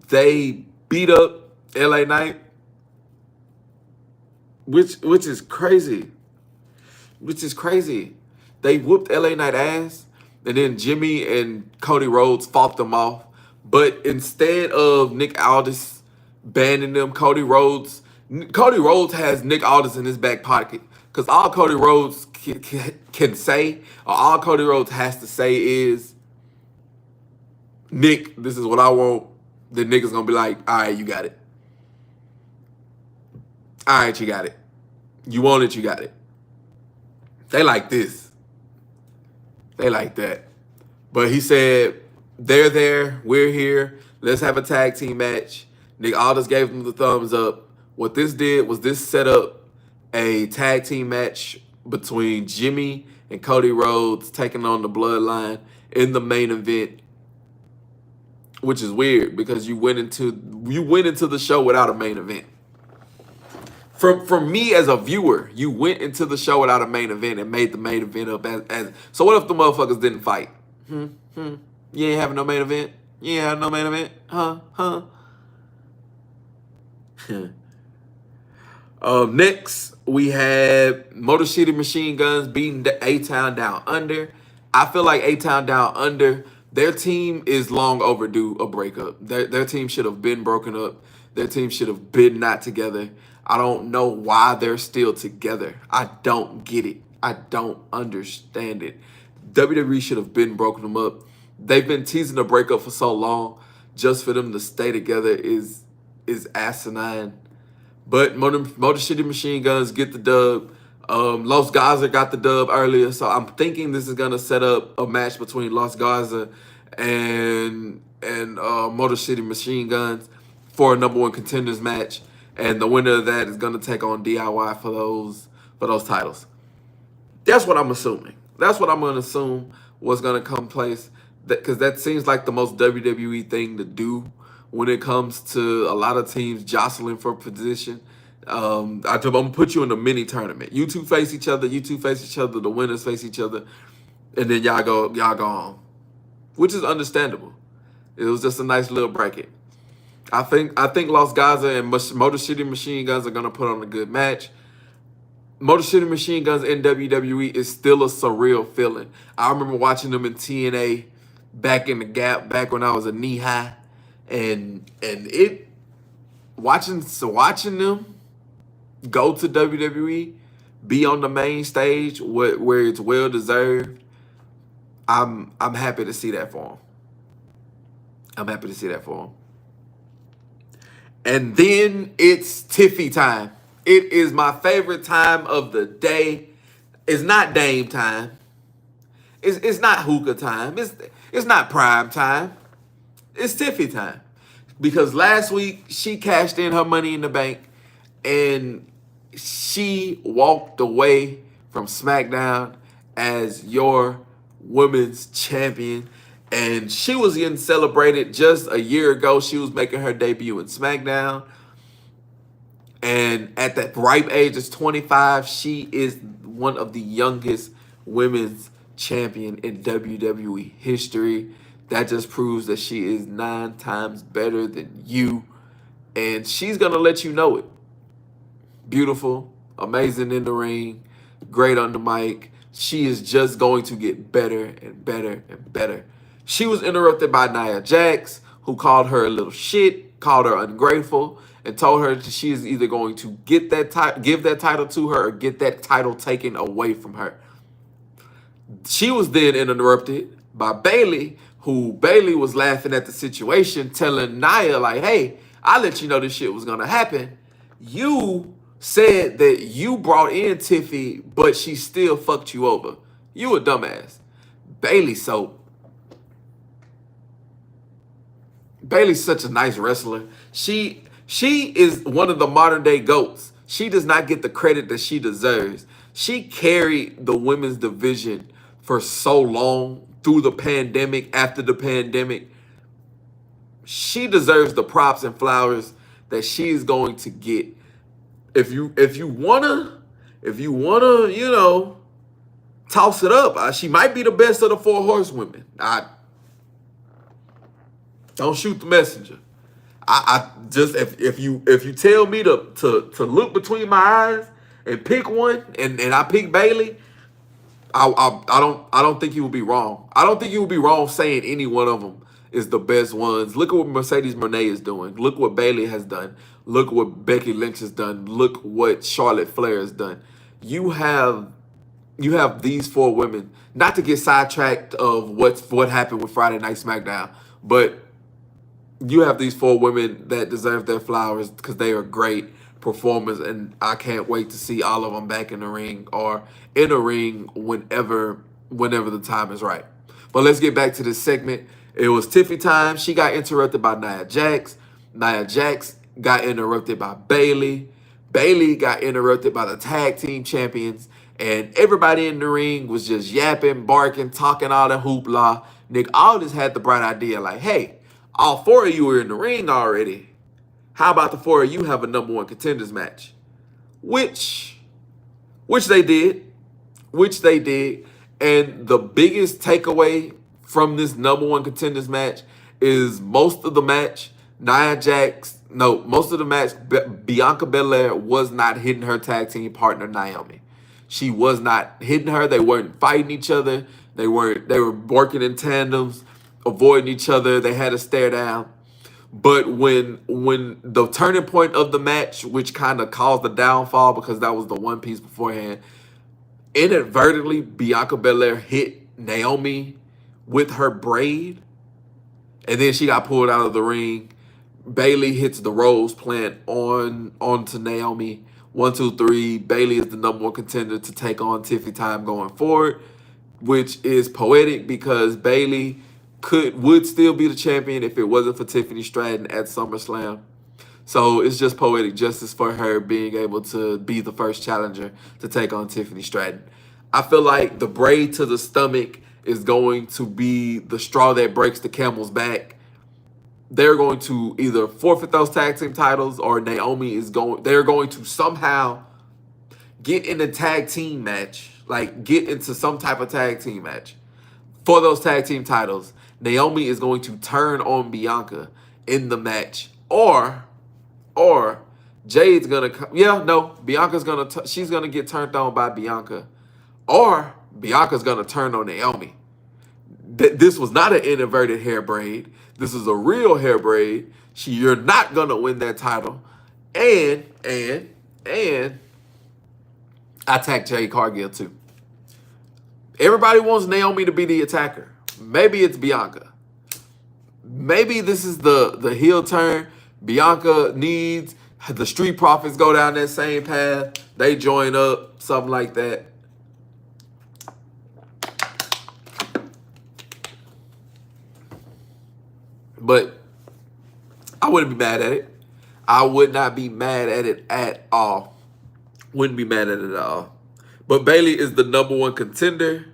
They beat up LA Knight, which is crazy. Which is crazy. They whooped LA Knight ass, and then Jimmy and Cody Rhodes fought them off. But instead of Nick Aldis banning them, Cody Rhodes has Nick Aldis in his back pocket. Because all Cody Rhodes can say, or all Cody Rhodes has to say is, Nick, this is what I want. The nigga's gonna be like, all right, you got it. All right, you got it. You want it, you got it. They like this. They like that. But he said, they're there, we're here. Let's have a tag team match. Nick Aldis gave them the thumbs up. What this did was this set up a tag team match between Jimmy and Cody Rhodes taking on the Bloodline in the main event, which is weird because you went into the show without a main event. From me as a viewer, you went into the show without a main event and made the main event up as so what if the motherfuckers didn't fight? You ain't having no main event? You ain't having no main event? Huh? Next, we had Motor City Machine Guns beating the A-Town Down Under. I feel like A-Town Down Under, their team is long overdue a breakup. Their team should have been broken up. Their team should have been not together. I don't know why they're still together. I don't get it. I don't understand it. WWE should have been broken them up. They've been teasing a breakup for so long. Just for them to stay together is asinine. But Motor City Machine Guns get the dub. Los Garza got the dub earlier, so I'm thinking this is gonna set up a match between Los Garza and Motor City Machine Guns for a #1 contenders match, and the winner of that is gonna take on DIY for those titles. That's what I'm assuming. That's what I'm gonna assume. what's gonna come place. Because that seems like the most WWE thing to do when it comes to a lot of teams jostling for position. I'm gonna put you in a mini tournament. You two face each other. You two face each other. The winners face each other, and then y'all go home, which is understandable. It was just a nice little bracket. I think Los Gaza and Motor City Machine Guns are gonna put on a good match. Motor City Machine Guns in WWE is still a surreal feeling. I remember watching them in TNA back in the Gap, back when I was a knee high, and it watching them go to WWE, be on the main stage where it's well deserved. I'm happy to see that for them. I'm happy to see that for them. And then it's Tiffy time. It is my favorite time of the day. It's not Dame time. It's not hookah time. It's not prime time. It's Tiffy time. Because last week she cashed in her money in the bank and she walked away from Smackdown as your women's champion. And she was getting celebrated just a year ago. She was making her debut in SmackDown. And at that ripe age of 25, she is one of the youngest women's champion in WWE history. That just proves that she is 9 times better than you. And she's going to let you know it. Beautiful, amazing in the ring, great on the mic. She is just going to get better and better and better. She was interrupted by Nia Jax, who called her a little shit, called her ungrateful, and told her that she is either going to get that give that title to her or get that title taken away from her. She was then interrupted by Bayley, who Bayley was laughing at the situation, telling Nia, like, hey, I let you know this shit was going to happen. You said that you brought in Tiffy, but she still fucked you over. You a dumbass. Bayley's such a nice wrestler. She is one of the modern day GOATs. She does not get the credit that she deserves. She carried the women's division for so long through the pandemic, after the pandemic. She deserves the props and flowers that she is going to get. If you wanna, you know, toss it up. She might be the best of the 4 horsewomen. Don't shoot the messenger. I just if you tell me to look between my eyes and pick one, and I pick Bayley, I don't think you will be wrong. I don't think you will be wrong saying any one of them is the best ones. Look at what Mercedes Moné is doing. Look what Bayley has done. Look what Becky Lynch has done. Look what Charlotte Flair has done. You have these 4 women. Not to get sidetracked of what happened with Friday Night SmackDown, but you have these 4 women that deserve their flowers because they are great performers, and I can't wait to see all of them back in the ring or in a ring whenever the time is right. But let's get back to this segment. It was Tiffy time. She got interrupted by Nia Jax. Nia Jax got interrupted by Bayley. Bayley got interrupted by the tag team champions, and everybody in the ring was just yapping, barking, talking all that hoopla. Nick Aldis had the bright idea like, hey, all 4 of you are in the ring already. How about the 4 of you have a number 1 contenders match? Which they did. And the biggest takeaway from this number 1 contenders match is most of the match, Bianca Belair was not hitting her tag team partner, Naomi. She was not hitting her. They weren't fighting each other. They were working in tandems, avoiding each other. They had a stare down. But when the turning point of the match, which kind of caused the downfall because that was the one piece beforehand, inadvertently Bianca Belair hit Naomi with her braid, and then she got pulled out of the ring. Bayley hits the rose plant onto Naomi. 1, 2, 3. Bayley is the number 1 contender to take on Tiffy time going forward, which is poetic because Bayley would still be the champion if it wasn't for Tiffany Stratton at SummerSlam. So it's just poetic justice for her being able to be the first challenger to take on Tiffany Stratton. I feel like the braid to the stomach is going to be the straw that breaks the camel's back. They're going to either forfeit those tag team titles, or Naomi is going. They're going to somehow get in a tag team match, like get into some type of tag team match for those tag team titles. Naomi is going to turn on Bianca in the match, or Jade's gonna come. Yeah, no, Bianca's gonna. She's gonna get turned on by Bianca, or Bianca's gonna turn on Naomi. This was not an inverted hair braid. This is a real hair braid. You're not gonna win that title, and I attack Jade Cargill too. Everybody wants Naomi to be the attacker. Maybe it's Bianca. Maybe this is the heel turn Bianca needs. The Street Profits go down that same path. They join up, something like that. But I wouldn't be mad at it. I would not be mad at it at all. Wouldn't be mad at it at all. But Bayley is the #1 contender.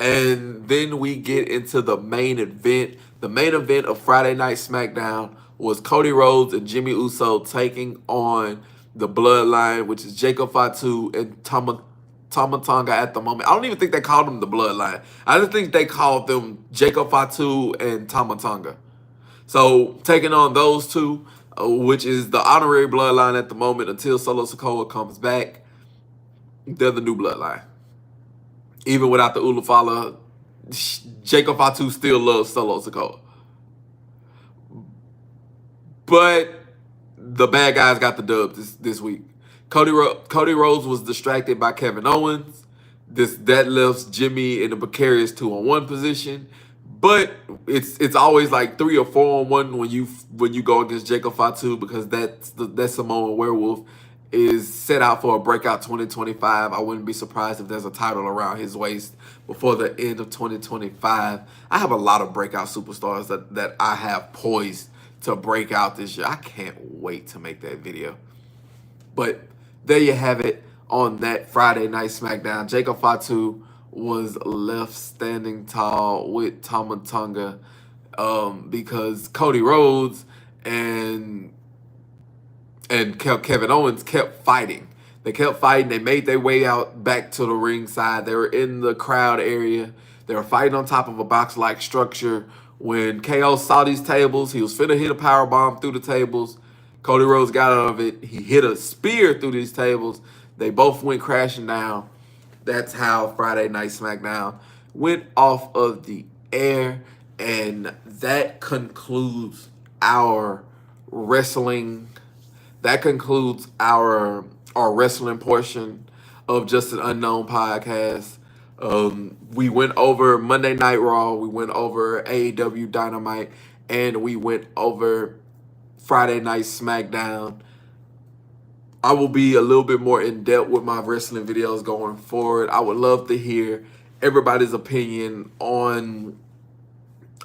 And then we get into the main event. The main event of Friday Night SmackDown was Cody Rhodes and Jimmy Uso taking on the Bloodline, which is Jacob Fatu and Tama Tonga at the moment. I don't even think they called them the Bloodline. I just think they called them Jacob Fatu and Tama Tonga. So taking on those two, which is the honorary Bloodline at the moment until Solo Sikoa comes back. They're the new Bloodline. Even without the Ulufala, Jacob Fatu still loves Solo Sikoa. But the bad guys got the dub this week. Cody Rhodes was distracted by Kevin Owens. That left Jimmy in a precarious 2-on-1 position. But it's always like 3 or 4-on-1 when you go against Jacob Fatu, because that Samoan Werewolf is set out for a breakout 2025. I wouldn't be surprised if there's a title around his waist before the end of 2025. I have a lot of breakout superstars that I have poised to break out this year. I can't wait to make that video. But there you have it on that Friday Night SmackDown. Jacob Fatu was left standing tall with Tama Tonga because Cody Rhodes and Kevin Owens kept fighting. They kept fighting. They made their way out back to the ringside. They were in the crowd area. They were fighting on top of a box-like structure. When KO saw these tables, he was finna hit a powerbomb through the tables. Cody Rhodes got out of it. He hit a spear through these tables. They both went crashing down. That's how Friday Night SmackDown went off of the air. And that concludes our wrestling. That concludes our wrestling portion of Just an Unknown podcast. We went over Monday Night Raw, we went over AEW Dynamite, and we went over Friday Night SmackDown. I will be a little bit more in depth with my wrestling videos going forward. I would love to hear everybody's opinion on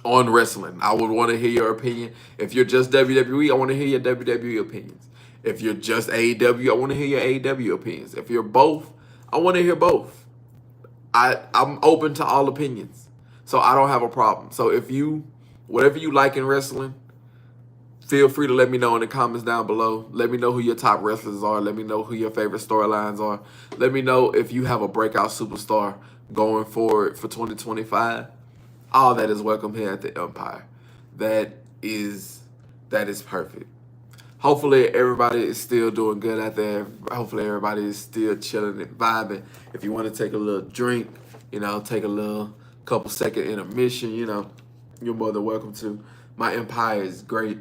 wrestling. I would want to hear your opinion. If you're just WWE, I want to hear your WWE opinions. If you're just AEW, I want to hear your AEW opinions. If you're both, I want to hear both. I'm open to all opinions, so I don't have a problem. So if whatever you like in wrestling, feel free to let me know in the comments down below. Let me know who your top wrestlers are. Let me know who your favorite storylines are. Let me know if you have a breakout superstar going forward for 2025. All that is welcome here at the Empire. That is perfect. Hopefully everybody is still doing good out there. Hopefully everybody is still chilling and vibing. If you want to take a little drink, take a little couple second intermission, you're more than welcome to. My Empire is great.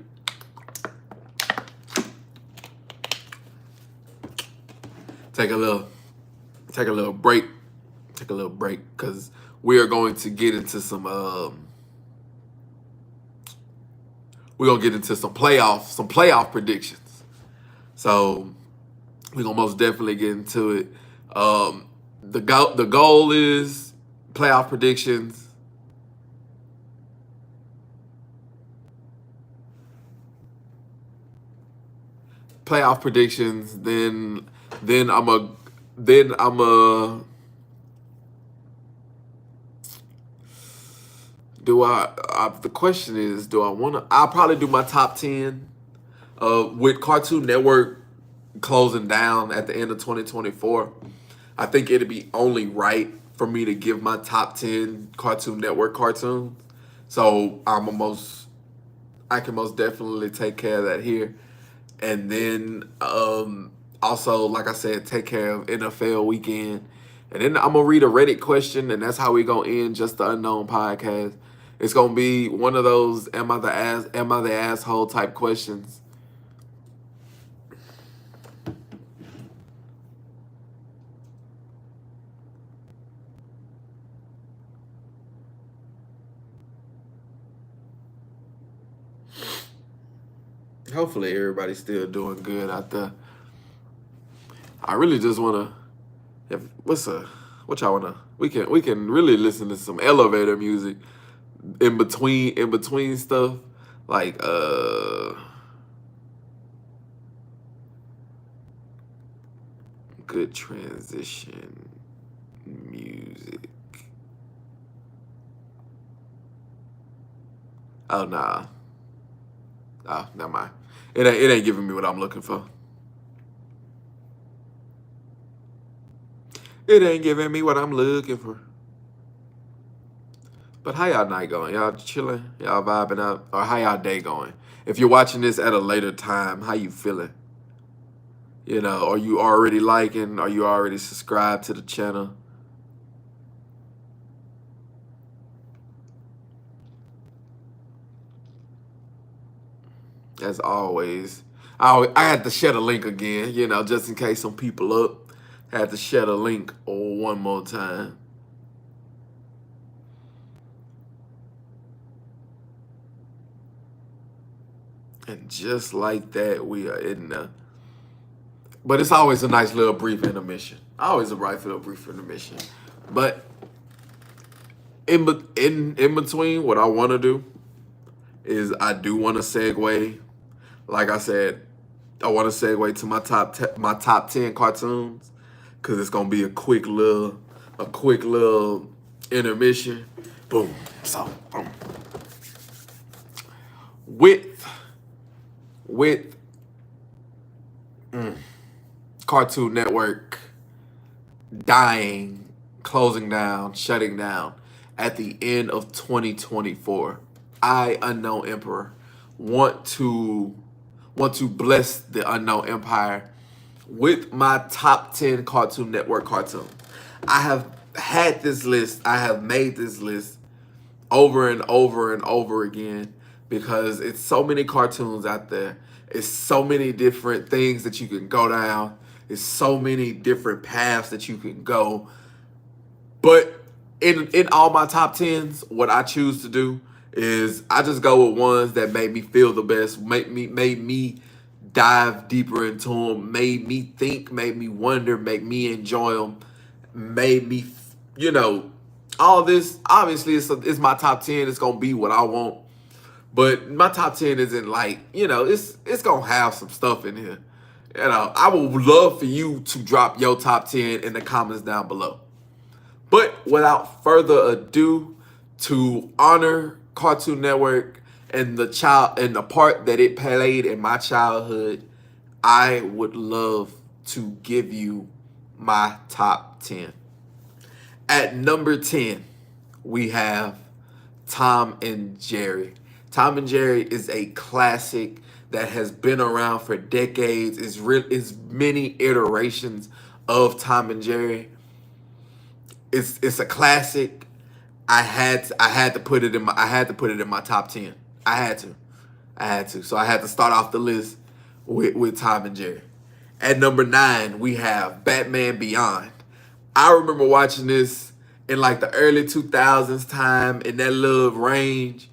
Take a little break. Take a little break, because we are going to get into some we're going to get into some playoff predictions. So we're going to most definitely get into it. The goal is playoff predictions. Playoff predictions. Then I'm a The question is, do I want to? I'll probably do my top 10 with Cartoon Network closing down at the end of 2024. I think it'd be only right for me to give my top 10 Cartoon Network cartoons. So I can most definitely take care of that here. And then also, like I said, take care of NFL weekend. And then I'm going to read a Reddit question, and that's how we going to end Just the Unknown podcast. It's going to be one of those am I the asshole type questions. Hopefully everybody's still doing good out there. I really just want to, what y'all want to, we can really listen to some elevator music in between stuff. Like, good transition music. Oh, nah. Oh, never mind. It ain't giving me what I'm looking for. It ain't giving me what I'm looking for. But how y'all night going? Y'all chilling? Y'all vibing up? Or how y'all day going? If you're watching this at a later time, how you feeling? You know, are you already liking? Are you already subscribed to the channel? As always, I had to share the link again, you know, just in case some people up. Had to share the link one more time. And just like that, we are in the. But it's always a nice little brief intermission. Always a right little brief intermission. But in between, what I want to do is I do want to segue. Like I said, I want to segue to my top 10 cartoons, because it's gonna be a quick little intermission. Boom. So boom. With Cartoon Network dying, closing down, shutting down at the end of 2024, I, Unknown Emperor, want to bless the Unknown Empire with my top 10 Cartoon Network cartoons. I have had this list. I have made this list over and over and over again because it's so many cartoons out there. It's so many different things that you can go down. It's so many different paths that you can go. But in all my top 10s, what I choose to do is I just go with ones that made me feel the best, made me dive deeper into them, made me think, made me wonder, made me enjoy them, made me, all this. Obviously, it's my top 10. It's going to be what I want. But my top 10 isn't like, it's going to have some stuff in here. I would love for you to drop your top 10 in the comments down below. But without further ado, to honor Cartoon Network and the part that it played in my childhood, I would love to give you my top 10. At number 10, we have Tom and Jerry. Tom and Jerry is a classic that has been around for decades. It's many iterations of Tom and Jerry. It's a classic. I had to put it in my top 10. I had to. So I had to start off the list with Tom and Jerry. At number 9, we have Batman Beyond. I remember watching this in like the early 2000s time, in that little range,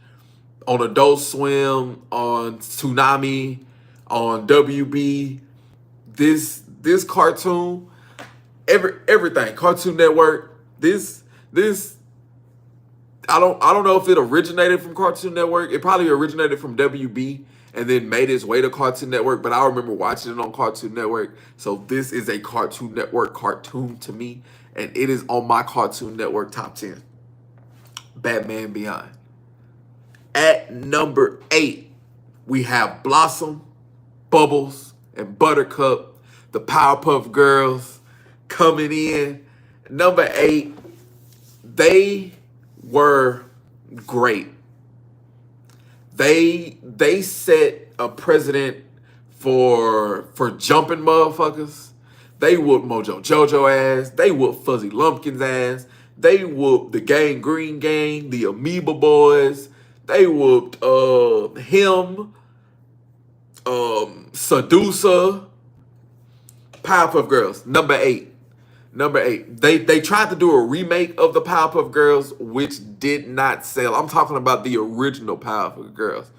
on Adult Swim, on Toonami, on WB. This cartoon, everything, Cartoon Network. This I don't know if it originated from Cartoon Network. It probably originated from WB and then made its way to Cartoon Network, but I remember watching it on Cartoon Network. So this is a Cartoon Network cartoon to me, and it is on my Cartoon Network top 10. Batman Beyond. At number 8, we have Blossom, Bubbles, and Buttercup, the Powerpuff Girls, coming in. Number 8, they were great. They set a precedent for jumping motherfuckers. They whooped Mojo Jojo ass. They whooped Fuzzy Lumpkin's ass. They whooped the Gang Green Gang, the Amoeba Boys. They whooped him, Seducer, Powerpuff Girls. Number 8. They tried to do a remake of the Powerpuff Girls, which did not sell. I'm talking about the original Powerpuff Girls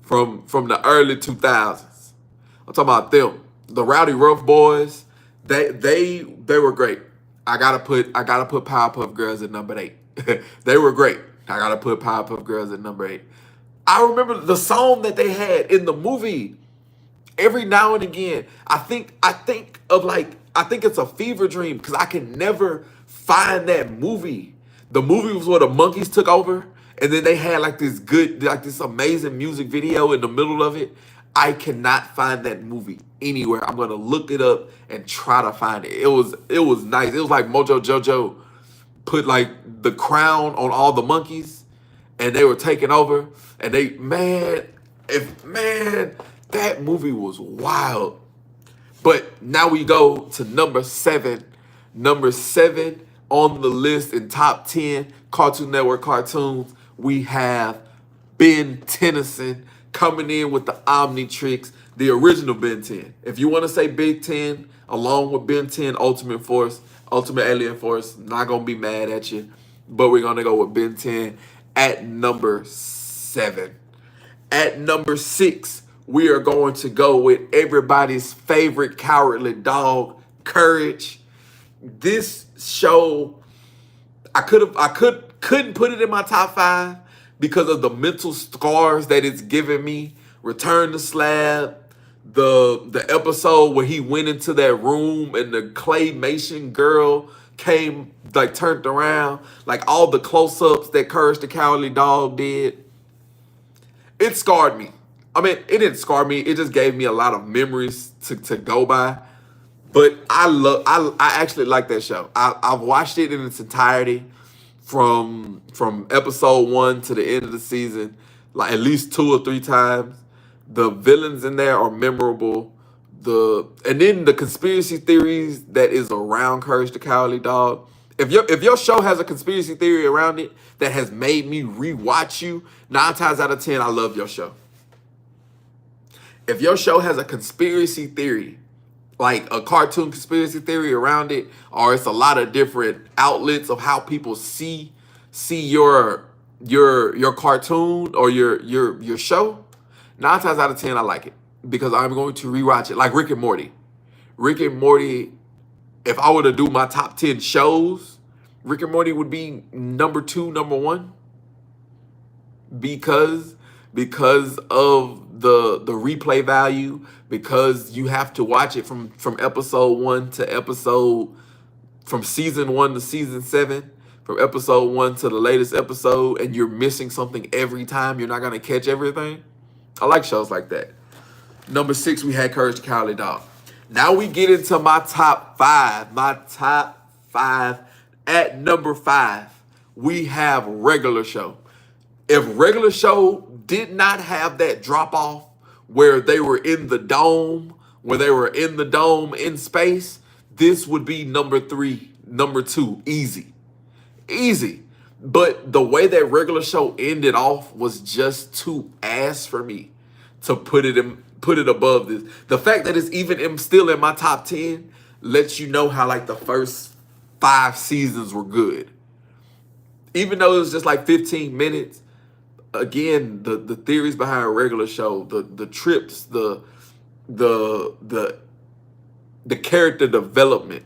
from the early 2000s. I'm talking about them. The Rowdy Rough Boys. They were great. I gotta put Powerpuff Girls at number 8. They were great. I gotta put Powerpuff Girls at number 8. I remember the song that they had in the movie. Every now and again, I think it's a fever dream because I can never find that movie. The movie was where the monkeys took over, and then they had this amazing music video in the middle of it. I cannot find that movie anywhere. I'm gonna look it up and try to find it. It was nice. It was like Mojo Jojo put like the crown on all the monkeys, and they were taking over. And that movie was wild. But now we go to number 7. Number 7 on the list in top 10 Cartoon Network cartoons. We have Ben Tennyson coming in with the Omnitrix, the original Ben 10. If you want to say Big 10 along with Ben 10 Ultimate Force, Ultimate Alien Force, not going to be mad at you. But we're going to go with Ben 10 at number 7. At number 6, we are going to go with everybody's favorite cowardly dog, Courage. This show, I couldn't put it in my top 5 because of the mental scars that it's given me. Return to Slab, the episode where he went into that room and the claymation girl came, like, turned around, like all the close-ups that Courage the Cowardly Dog did. It scarred me. I mean, it didn't scar me. It just gave me a lot of memories to go by. But I actually like that show. I've watched it in its entirety from episode 1 to the end of the season, like at least 2 or 3 times. The villains in there are memorable. And then the conspiracy theories that is around Courage the Cowardly Dog. If your show has a conspiracy theory around it that has made me rewatch you, 9 times out of 10, I love your show. If your show has a conspiracy theory, like a cartoon conspiracy theory around it, or it's a lot of different outlets of how people see your cartoon or your show, 9 times out of 10, I like it because I'm going to rewatch it. Like Rick and Morty. Rick and Morty, if I were to do my top 10 shows, Rick and Morty would be number 2, number 1. Because of the replay value, because you have to watch it from episode 1 to from season 1 to season 7, from episode 1 to the latest episode, and you're missing something every time. You're not going to catch everything. I like shows like that. Number 6, we had Courage the Cowardly Dog. Now we get into my top 5. My top 5. At number 5, we have Regular Show. If Regular Show did not have that drop-off where they were in the dome, in space, this would be number 3, number 2, easy. But the way that Regular Show ended off was just too ass for me to put it above this. The fact that it's even still in my top 10 lets you know how like the first 5 seasons were good. Even though it was just like 15 minutes, again, the theories behind a Regular Show, the trips, the character development,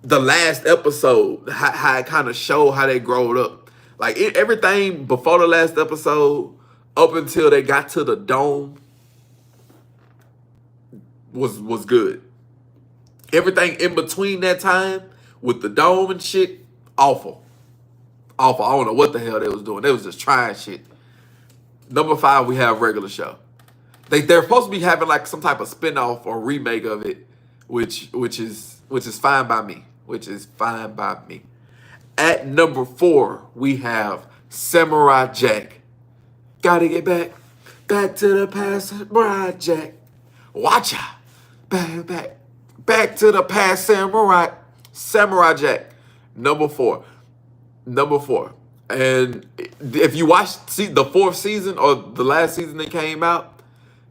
the last episode, how it kind of showed how they growed up. Like everything before the last episode, up until they got to the dome, was good. Everything in between that time with the dome and shit, awful. I don't know what the hell they was doing. They was just trying shit. Number 5, we have Regular Show. They're supposed to be having like some type of spinoff or remake of it, which is fine by me. Which is fine by me. At number 4, we have Samurai Jack. Gotta get back to the past, Samurai Jack. Watcha, back to the past, Samurai Jack. Number 4. And if you watch the 4th season or the last season that came out,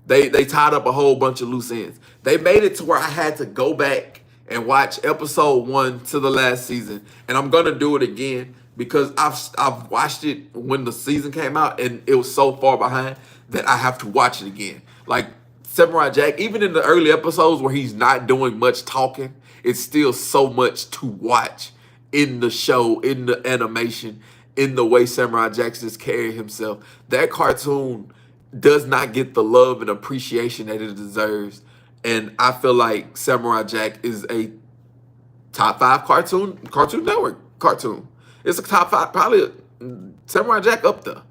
they tied up a whole bunch of loose ends. They made it to where I had to go back and watch episode 1 to the last season, and I'm gonna do it again because I've watched it when the season came out and it was so far behind that I have to watch it again. Like Samurai Jack, even in the early episodes where he's not doing much talking, it's still so much to watch in the show, in the animation, in the way Samurai Jack just carried himself. That cartoon does not get the love and appreciation that it deserves. And I feel like Samurai Jack is a top 5 Cartoon Network cartoon. It's a top 5, probably Samurai Jack up there.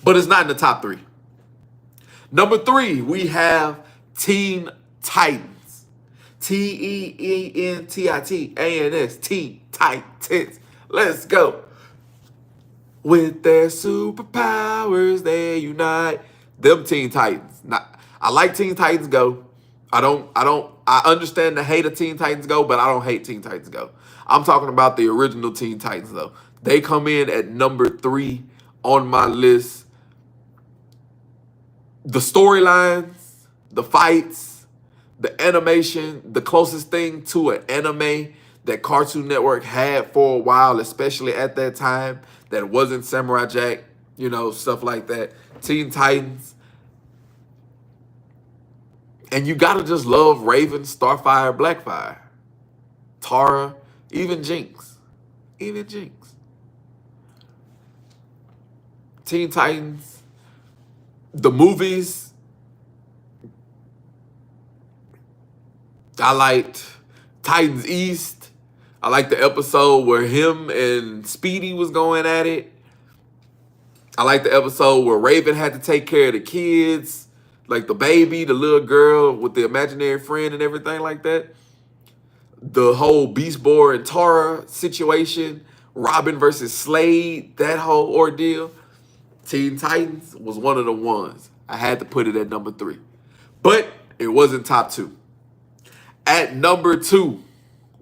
But it's not in the top 3. Number 3, we have Teen Titans. Teentitans. Teen Titans. Let's go. With their superpowers, they unite. Them Teen Titans. I like Teen Titans Go. I understand the hate of Teen Titans Go, but I don't hate Teen Titans Go. I'm talking about the original Teen Titans, though. They come in at number 3 on my list. The storylines, the fights, the animation, the closest thing to an anime that Cartoon Network had for a while, especially at that time, that wasn't Samurai Jack, stuff like that. Teen Titans. And you gotta just love Raven, Starfire, Blackfire, Tara, even Jinx. Teen Titans. The movies. I liked Titans East. I liked the episode where him and Speedy was going at it. I liked the episode where Raven had to take care of the kids. Like the baby, the little girl with the imaginary friend and everything like that. The whole Beast Boy and Tara situation. Robin versus Slade, that whole ordeal. Teen Titans was one of the ones. I had to put it at number 3. But it wasn't top 2. At number 2,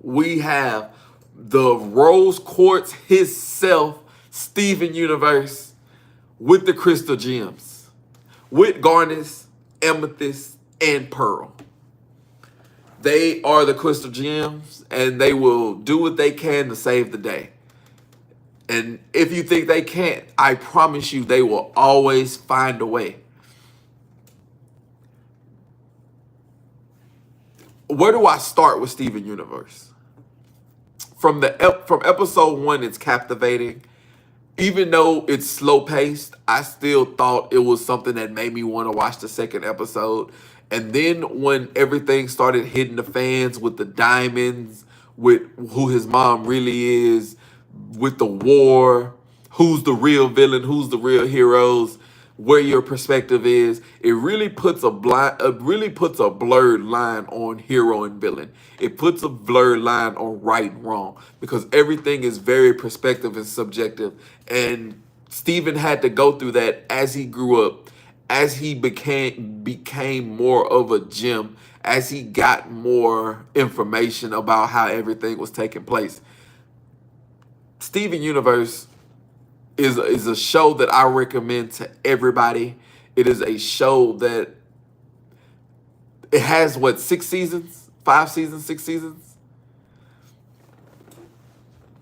we have the Rose Quartz himself, Steven Universe, with the Crystal Gems. With Garnet, Amethyst, and Pearl. They are the Crystal Gems, and they will do what they can to save the day. And if you think they can't, I promise you they will always find a way. Where do I start with Steven Universe? From episode 1, it's captivating. Even though it's slow paced, I still thought it was something that made me want to watch the second episode. And then when everything started hitting the fans with the diamonds, with who his mom really is, with the war, who's the real villain, who's the real heroes, where your perspective is, it really puts a blurred line on hero and villain. It puts a blurred line on right and wrong because everything is very perspective and subjective. And Steven had to go through that as he grew up, as he became more of a gem, as he got more information about how everything was taking place. Steven Universe is a show that I recommend to everybody. It is a show that it has 6 seasons, 5 seasons, 6 seasons.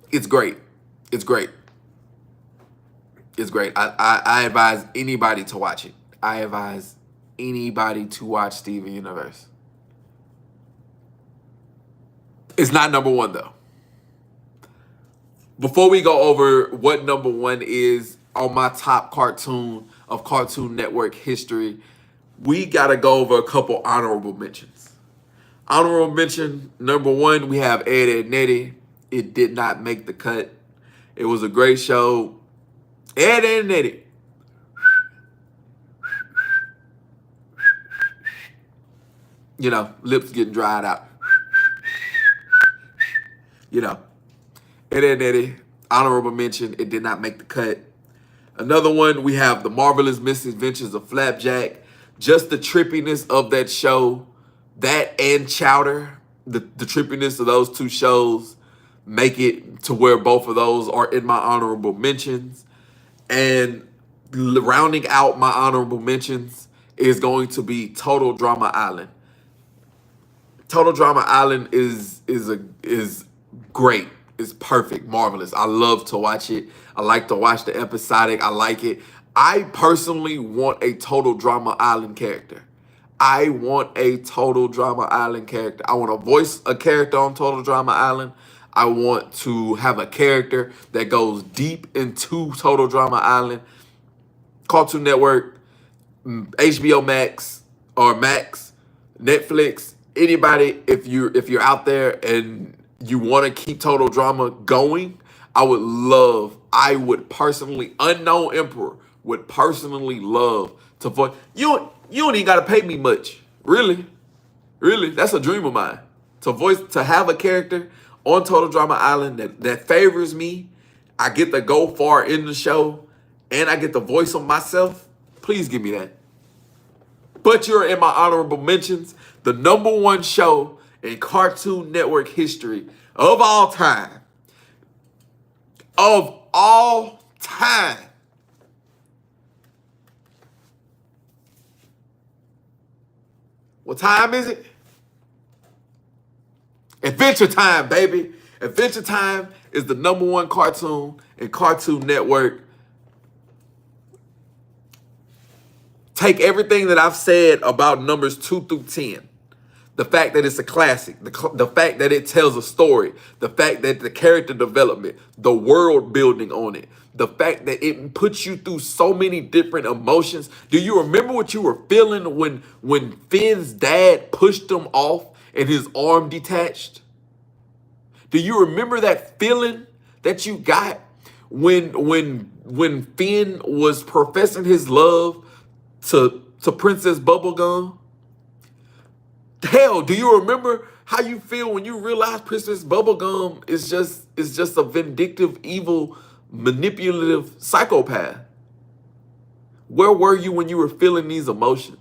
It's great. I advise anybody to watch it. I advise anybody to watch Steven Universe. It's not number 1 though. Before we go over what number 1 is on my top cartoon of Cartoon Network history, we got to go over a couple honorable mentions. Honorable mention number 1, we have Ed, Edd n Eddy. It did not make the cut. It was a great show. Ed, Edd n Eddy. You know, lips getting dried out. You know. And then Eddie, honorable mention, it did not make the cut. Another one, we have The Marvelous Misadventures of Flapjack. Just the trippiness of that show, that and Chowder, the trippiness of those two shows make it to where both of those are in my honorable mentions. And rounding out my honorable mentions is going to be Total Drama Island. Total Drama Island is great. It's perfect, marvelous. I love to watch it. I like to watch the episodic. I like it. I personally want a Total Drama Island character. I want a Total Drama Island character. I want to voice a character on Total Drama Island. I want to have a character that goes deep into Total Drama Island. Cartoon Network, HBO Max or Max, Netflix, anybody, if you're out there and you want to keep Total Drama going, I would personally, Unknown Emperor would personally love to voice. You don't even got to pay me much. Really. That's a dream of mine. To have a character on Total Drama Island that favors me. I get to go far in the show and I get to voice them myself. Please give me that. But you're in my honorable mentions. The #1 show in Cartoon Network history of all time. Of all time. What time is it? Adventure Time, baby. Adventure Time is the #1 cartoon in Cartoon Network. Take everything that I've said about numbers 2 through 10. The fact that it's a classic, the fact that it tells a story, the fact that the character development, the world building on it, the fact that it puts you through so many different emotions. Do you remember what you were feeling when Finn's dad pushed him off and his arm detached? Do you remember that feeling that you got when Finn was professing his love to Princess Bubblegum? Hell, do you remember how you feel when you realize Princess Bubblegum is just a vindictive, evil, manipulative psychopath? Where were you when you were feeling these emotions?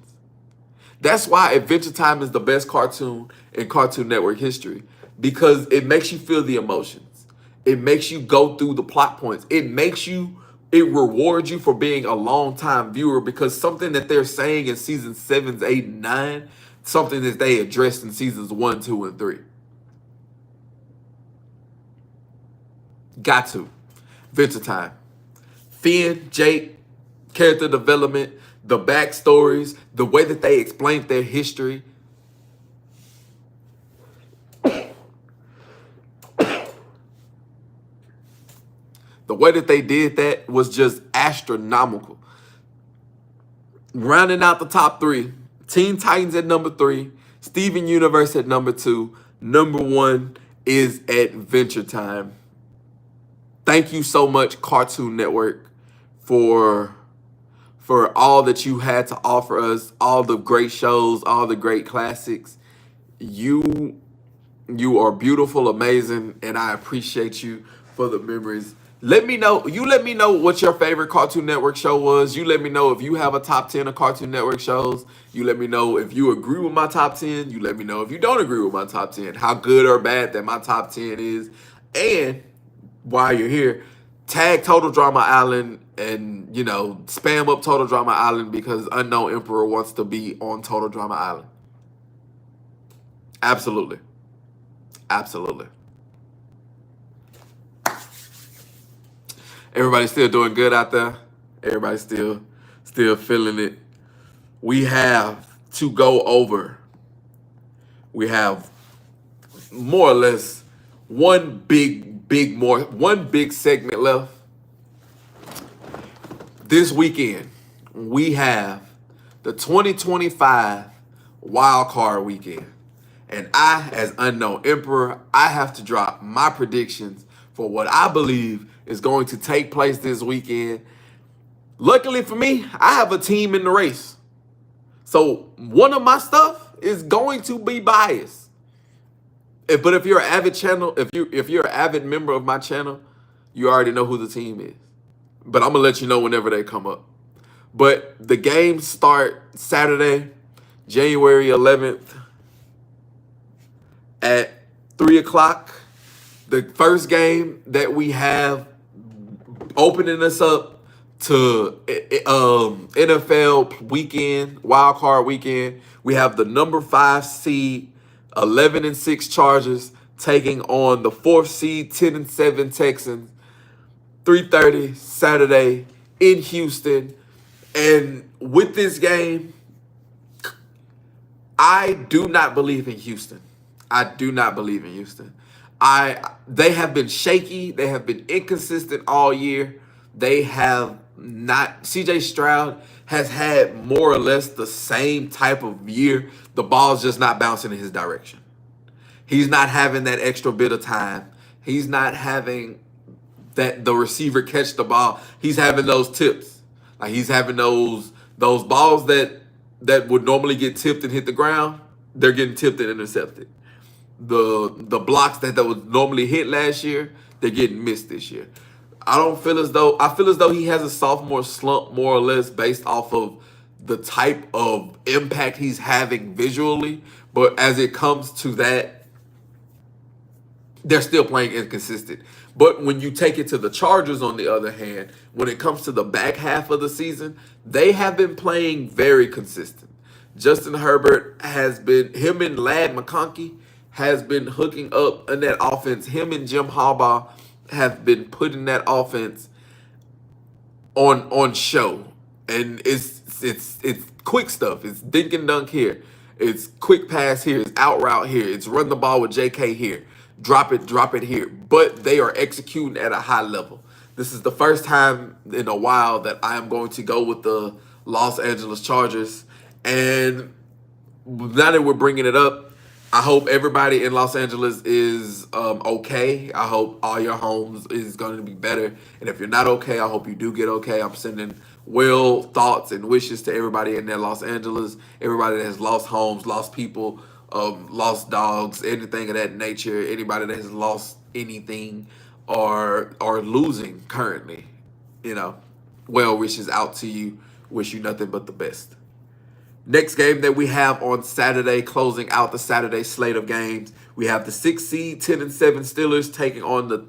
That's why Adventure Time is the best cartoon in Cartoon Network history, because it makes you feel the emotions. It makes you go through the plot points. It rewards you for being a long-time viewer, because something that they're saying in season 7, 8, and 9, something that they addressed in seasons 1, 2, and 3. Got to. Adventure Time. Finn, Jake, character development, the backstories, the way that they explained their history. The way that they did that was just astronomical. Rounding out the top 3, Teen Titans at #3, Steven Universe at #2, #1 is Adventure Time. Thank you so much, Cartoon Network, for all that you had to offer us, all the great shows, all the great classics. You are beautiful, amazing, and I appreciate you for the memories. Let me know what your favorite Cartoon Network show was. You let me know if you have a top 10 of Cartoon Network shows. You let me know if you agree with my top 10. You let me know if you don't agree with my top 10, how good or bad that my top 10 is. And while you're here, tag Total Drama Island and, spam up Total Drama Island, because Unknown Emperor wants to be on Total Drama Island. Absolutely. Absolutely. Everybody's still doing good out there. Everybody's still feeling it. We have to go over. We have more or less one big segment left. This weekend, we have the 2025 Wildcard weekend. And I, as Unknown Emperor, I have to drop my predictions for what I believe is going to take place this weekend. Luckily for me, I have a team in the race. So one of my stuff is going to be biased. But if you're an avid channel, if you're an avid member of my channel, you already know who the team is. But I'm gonna let you know whenever they come up. But the games start Saturday, January 11th at 3 o'clock. The first game that we have opening us up to NFL weekend, Wildcard weekend, we have the number 5 seed, 11-6 Chargers taking on the 4th seed, 10-7 Texans. 3:30 Saturday in Houston. And with this game, I do not believe in Houston. I do not believe in Houston. They have been shaky. They have been inconsistent all year. They have not. CJ Stroud has had more or less the same type of year. The ball's just not bouncing in his direction. He's not having that extra bit of time. He's not having that the receiver catch the ball. He's having those tips. Like he's having those balls that would normally get tipped and hit the ground. They're getting tipped and intercepted. The blocks that would normally hit last year, they're getting missed this year. I feel as though he has a sophomore slump more or less based off of the type of impact he's having visually. But as it comes to that, they're still playing inconsistent. But when you take it to the Chargers, on the other hand, when it comes to the back half of the season, they have been playing very consistent. Justin Herbert has been, him and Lad McConkey has been hooking up in that offense. Him and Jim Harbaugh have been putting that offense on show. And it's quick stuff. It's dink and dunk here. It's quick pass here. It's out route here. It's run the ball with JK here. Drop it here. But they are executing at a high level. This is the first time in a while that I am going to go with the Los Angeles Chargers. And now that we're bringing it up, I hope everybody in Los Angeles is okay. I hope all your homes is going to be better. And if you're not okay, I hope you do get okay. I'm sending well thoughts and wishes to everybody in there, Los Angeles, everybody that has lost homes, lost people, lost dogs, anything of that nature, anybody that has lost anything or losing currently, well wishes out to you. Wish you nothing but the best. Next game that we have on Saturday, closing out the Saturday slate of games, we have the 6th seed, 10-7 Steelers taking on the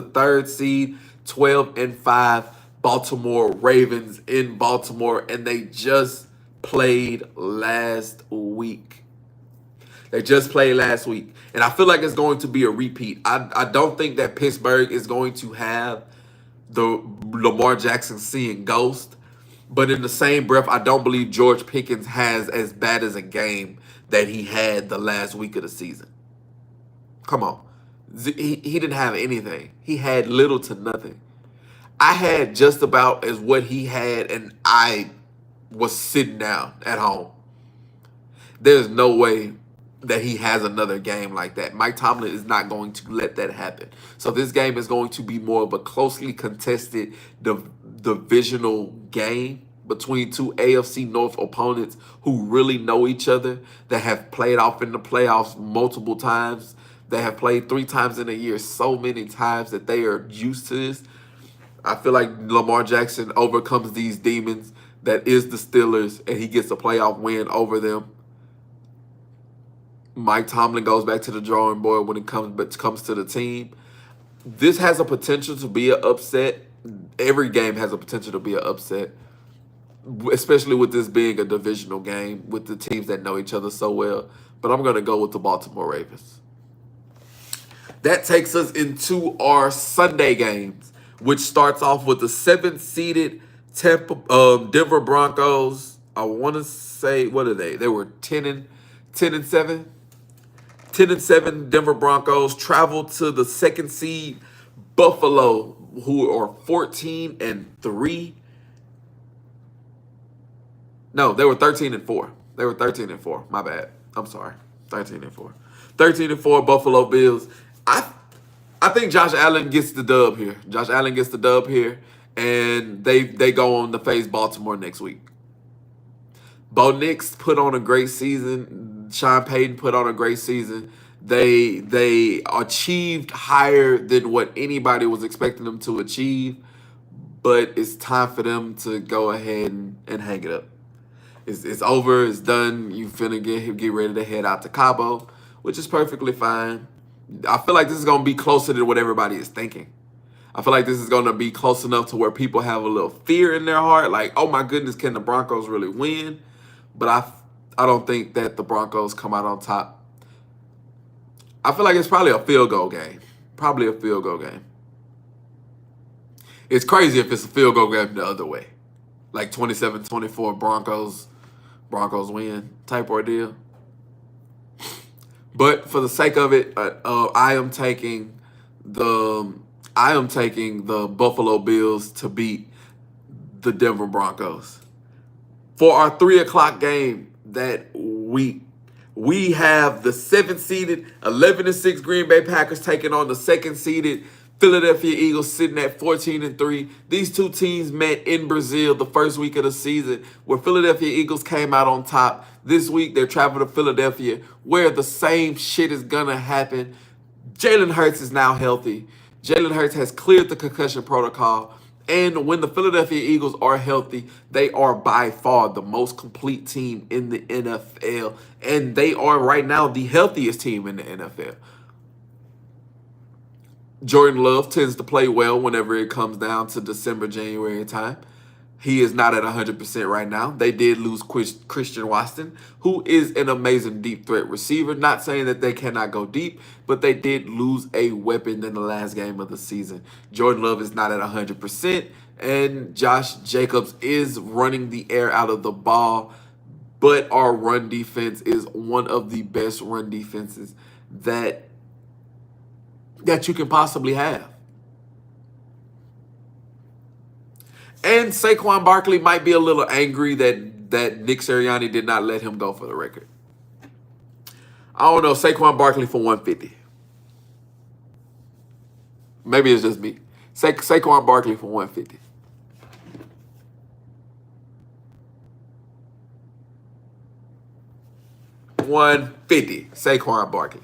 3rd seed, 12-5 Baltimore Ravens in Baltimore, and they just played last week. And I feel like it's going to be a repeat. I don't think that Pittsburgh is going to have the Lamar Jackson seeing ghost. But in the same breath, I don't believe George Pickens has as bad as a game that he had the last week of the season. Come on. He didn't have anything. He had little to nothing. I had just about as what he had, and I was sitting down at home. There's no way that he has another game like that. Mike Tomlin is not going to let that happen. So this game is going to be more of a closely contested divisional game between two AFC North opponents who really know each other, that have played off in the playoffs multiple times. They have played 3 times in a year so many times that they are used to this. I feel like Lamar Jackson overcomes these demons that is the Steelers, and he gets a playoff win over them. Mike Tomlin goes back to the drawing board when it comes to the team. This has a potential to be an upset. Every game has a potential to be an upset, especially with this being a divisional game with the teams that know each other so well. But I'm going to go with the Baltimore Ravens. That takes us into our Sunday games, which starts off with the 7th-seeded Denver Broncos. I want to say, what are they? They were 10-7. 10-7 Denver Broncos travel to the 2nd seed Buffalo, who are 14-3. No, they were 13-4. They were 13-4. My bad. I'm sorry. 13-4. 13-4 Buffalo Bills. I think Josh Allen gets the dub here. Josh Allen gets the dub here, and they go on to face Baltimore next week. Bo Nix put on a great season. Sean Payton put on a great season. They achieved higher than what anybody was expecting them to achieve, but it's time for them to go ahead and hang it up. It's over. It's done. You finna get ready to head out to Cabo, which is perfectly fine. I feel like this is gonna be closer to what everybody is thinking. I feel like this is gonna be close enough to where people have a little fear in their heart, like, oh my goodness, can the Broncos really win? But I don't think that the Broncos come out on top. I feel like it's probably a field goal game. Probably a field goal game. It's crazy if it's a field goal game the other way. Like 27-24 Broncos win type ordeal. But for the sake of it, I am taking the Buffalo Bills to beat the Denver Broncos. For our 3 o'clock game that week, we have the 7th-seeded 11-6 Green Bay Packers taking on the 2nd-seeded Philadelphia Eagles sitting at 14-3. These two teams met in Brazil the first week of the season, where Philadelphia Eagles came out on top. This week, they're traveling to Philadelphia, where the same shit is going to happen. Jalen Hurts is now healthy. Jalen Hurts has cleared the concussion protocol. And when the Philadelphia Eagles are healthy, they are by far the most complete team in the NFL. And they are right now the healthiest team in the NFL. Jordan Love tends to play well whenever it comes down to December, January time. He is not at 100% right now. They did lose Christian Watson, who is an amazing deep threat receiver. Not saying that they cannot go deep, but they did lose a weapon in the last game of the season. Jordan Love is not at 100%, and Josh Jacobs is running the air out of the ball, but our run defense is one of the best run defenses that you can possibly have. And Saquon Barkley might be a little angry that Nick Sirianni did not let him go for the record. I don't know. Saquon Barkley for 150. Maybe it's just me. Saquon Barkley for 150. $150. Saquon Barkley.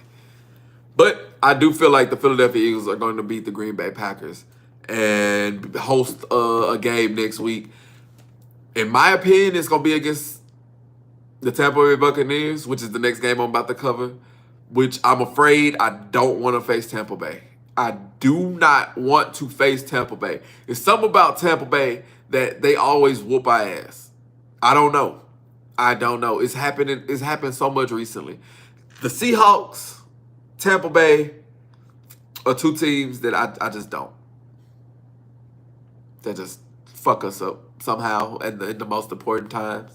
But I do feel like the Philadelphia Eagles are going to beat the Green Bay Packers and host a game next week. In my opinion, it's going to be against the Tampa Bay Buccaneers, which is the next game I'm about to cover, which I'm afraid I don't want to face Tampa Bay. I do not want to face Tampa Bay. It's something about Tampa Bay that they always whoop our ass. I don't know. It's happened so much recently. The Seahawks, Tampa Bay are two teams that I just don't. That just fuck us up somehow in the most important times.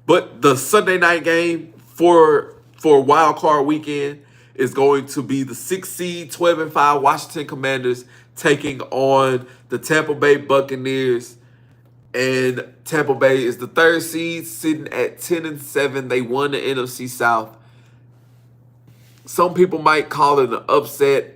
But the Sunday night game for Wildcard weekend is going to be the 6th seed, 12-5 Washington Commanders taking on the Tampa Bay Buccaneers. And Tampa Bay is the 3rd seed, sitting at 10-7. They won the NFC South. Some people might call it an upset.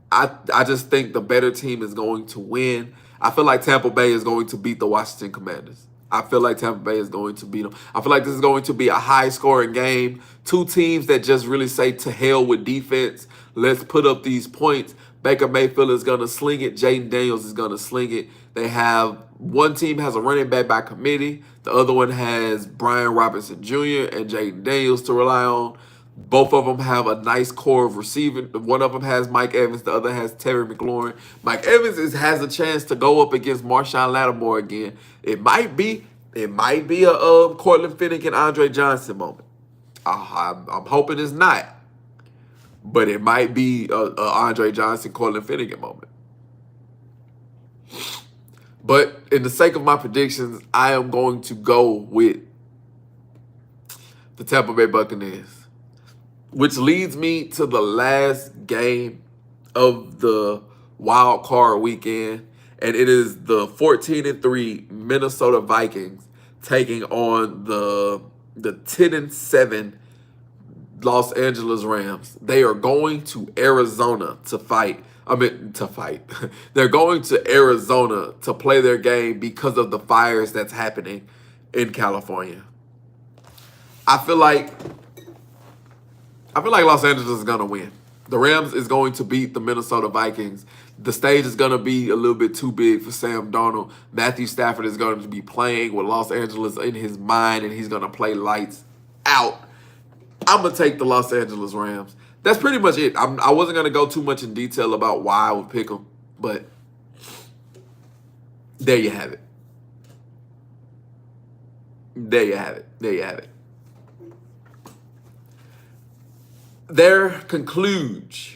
I just think the better team is going to win. I feel like Tampa Bay is going to beat the Washington Commanders. I feel like Tampa Bay is going to beat them. I feel like this is going to be a high-scoring game. Two teams that just really say to hell with defense. Let's put up these points. Baker Mayfield is going to sling it. Jaden Daniels is going to sling it. They have one team has a running back by committee. The other one has Brian Robinson Jr. and Jaden Daniels to rely on. Both of them have a nice core of receiving. One of them has Mike Evans. The other has Terry McLaurin. Mike Evans has a chance to go up against Marshawn Lattimore again. It might be a Cortland Finnegan, Andre Johnson moment. I'm hoping it's not. But it might be a Andre Johnson, Cortland Finnegan moment. But in the sake of my predictions, I am going to go with the Tampa Bay Buccaneers. Which leads me to the last game of the wild card weekend. And it is the 14-3 Minnesota Vikings taking on the 10-7 Los Angeles Rams. They are going to Arizona to fight. They're going to Arizona to play their game because of the fires that's happening in California. I feel like I feel like Los Angeles is going to win. The Rams is going to beat the Minnesota Vikings. The stage is going to be a little bit too big for Sam Darnold. Matthew Stafford is going to be playing with Los Angeles in his mind, and he's going to play lights out. I'm going to take the Los Angeles Rams. That's pretty much it. I wasn't going to go too much in detail about why I would pick them, but there you have it. There you have it. There you have it. There concludes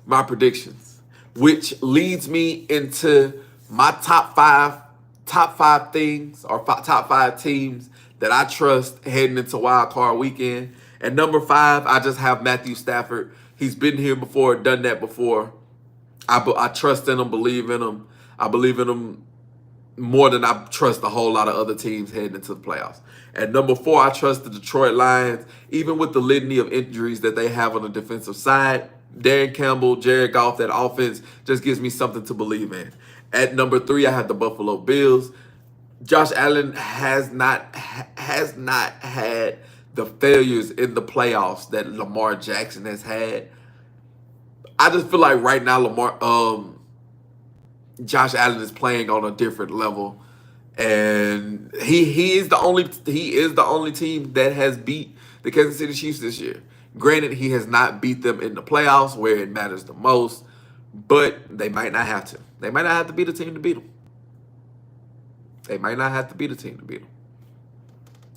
my predictions, which leads me into my top five things or top five teams that I trust heading into Wild Card weekend. And number 5, I just have Matthew Stafford. He's been here before, done that before. I trust in him, believe in him. I believe in him more than I trust a whole lot of other teams heading into the playoffs. And number 4, I trust the Detroit Lions, even with the litany of injuries that they have on the defensive side. Darren Campbell, Jared Goff, that offense just gives me something to believe in. At number 3, I have the Buffalo Bills. Josh Allen has not had the failures in the playoffs that Lamar Jackson has had. I just feel like right now Josh Allen is playing on a different level, and he is the only team that has beat the Kansas City Chiefs this year. Granted, he has not beat them in the playoffs where it matters the most, but they might not have to. They might not have to be the team to beat them. They might not have to be the team to beat them.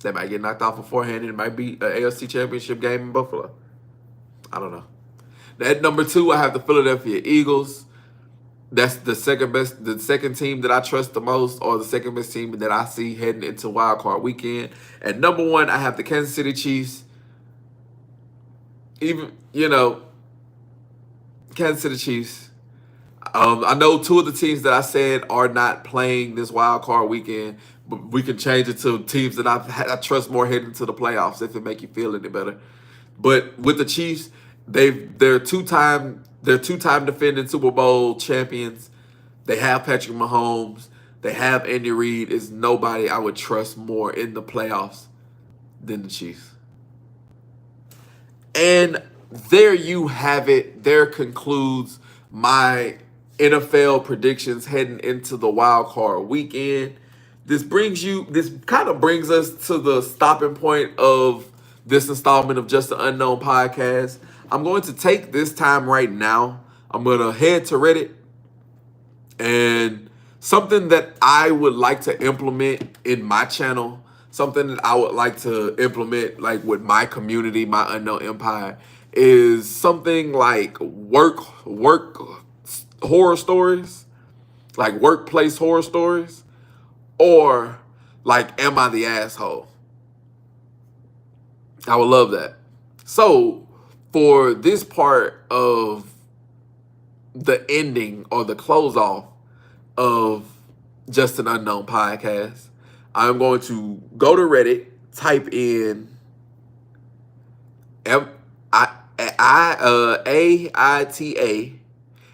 They might get knocked off beforehand, and it might be an AFC Championship game in Buffalo. I don't know. At number 2, I have the Philadelphia Eagles. That's the second team that I trust the most, or the second best team that I see heading into Wild Card weekend. At number 1, I have the Kansas City Chiefs. Kansas City Chiefs. I know 2 of the teams that I said are not playing this Wild Card weekend, but we can change it to teams that I trust more heading into the playoffs if it make you feel any better. But with the Chiefs, they're two-time defending Super Bowl champions. They have Patrick Mahomes. They have Andy Reid. Is nobody I would trust more in the playoffs than the Chiefs. And there you have it. There concludes my NFL predictions heading into the Wild Card weekend. This kind of brings us to the stopping point of this installment of Just the Unknown podcast. I'm going to take this time right now. I'm going to head to Reddit, and something that I would like to implement in my channel, something that I would like to implement like with my community, my Unknown Empire, is something like work horror stories, like workplace horror stories, or like Am I the Asshole? I would love that. So for this part of the ending or the close off of Just an Unknown podcast, I'm going to go to Reddit, type in AITA,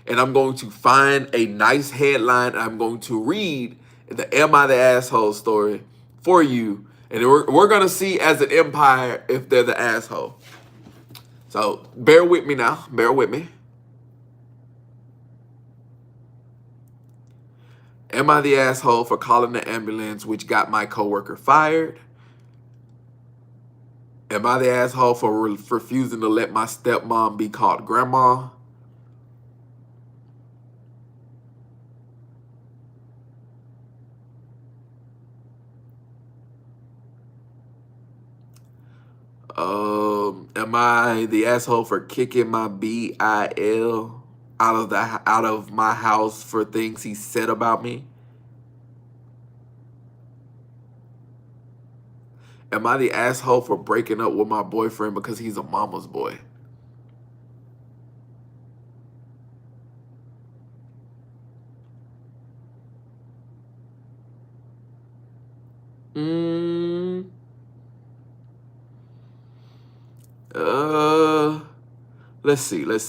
and I'm going to find a nice headline. I'm going to read the Am I the Asshole story for you. And we're going to see as an empire if they're the asshole. So bear with me now. Bear with me. Am I the asshole for calling the ambulance which got my coworker fired? Am I the asshole for refusing to let my stepmom be called grandma? Am I the asshole for kicking my BIL out of my house for things he said about me? Am I the asshole for breaking up with my boyfriend because he's a mama's boy? Let's see. Let's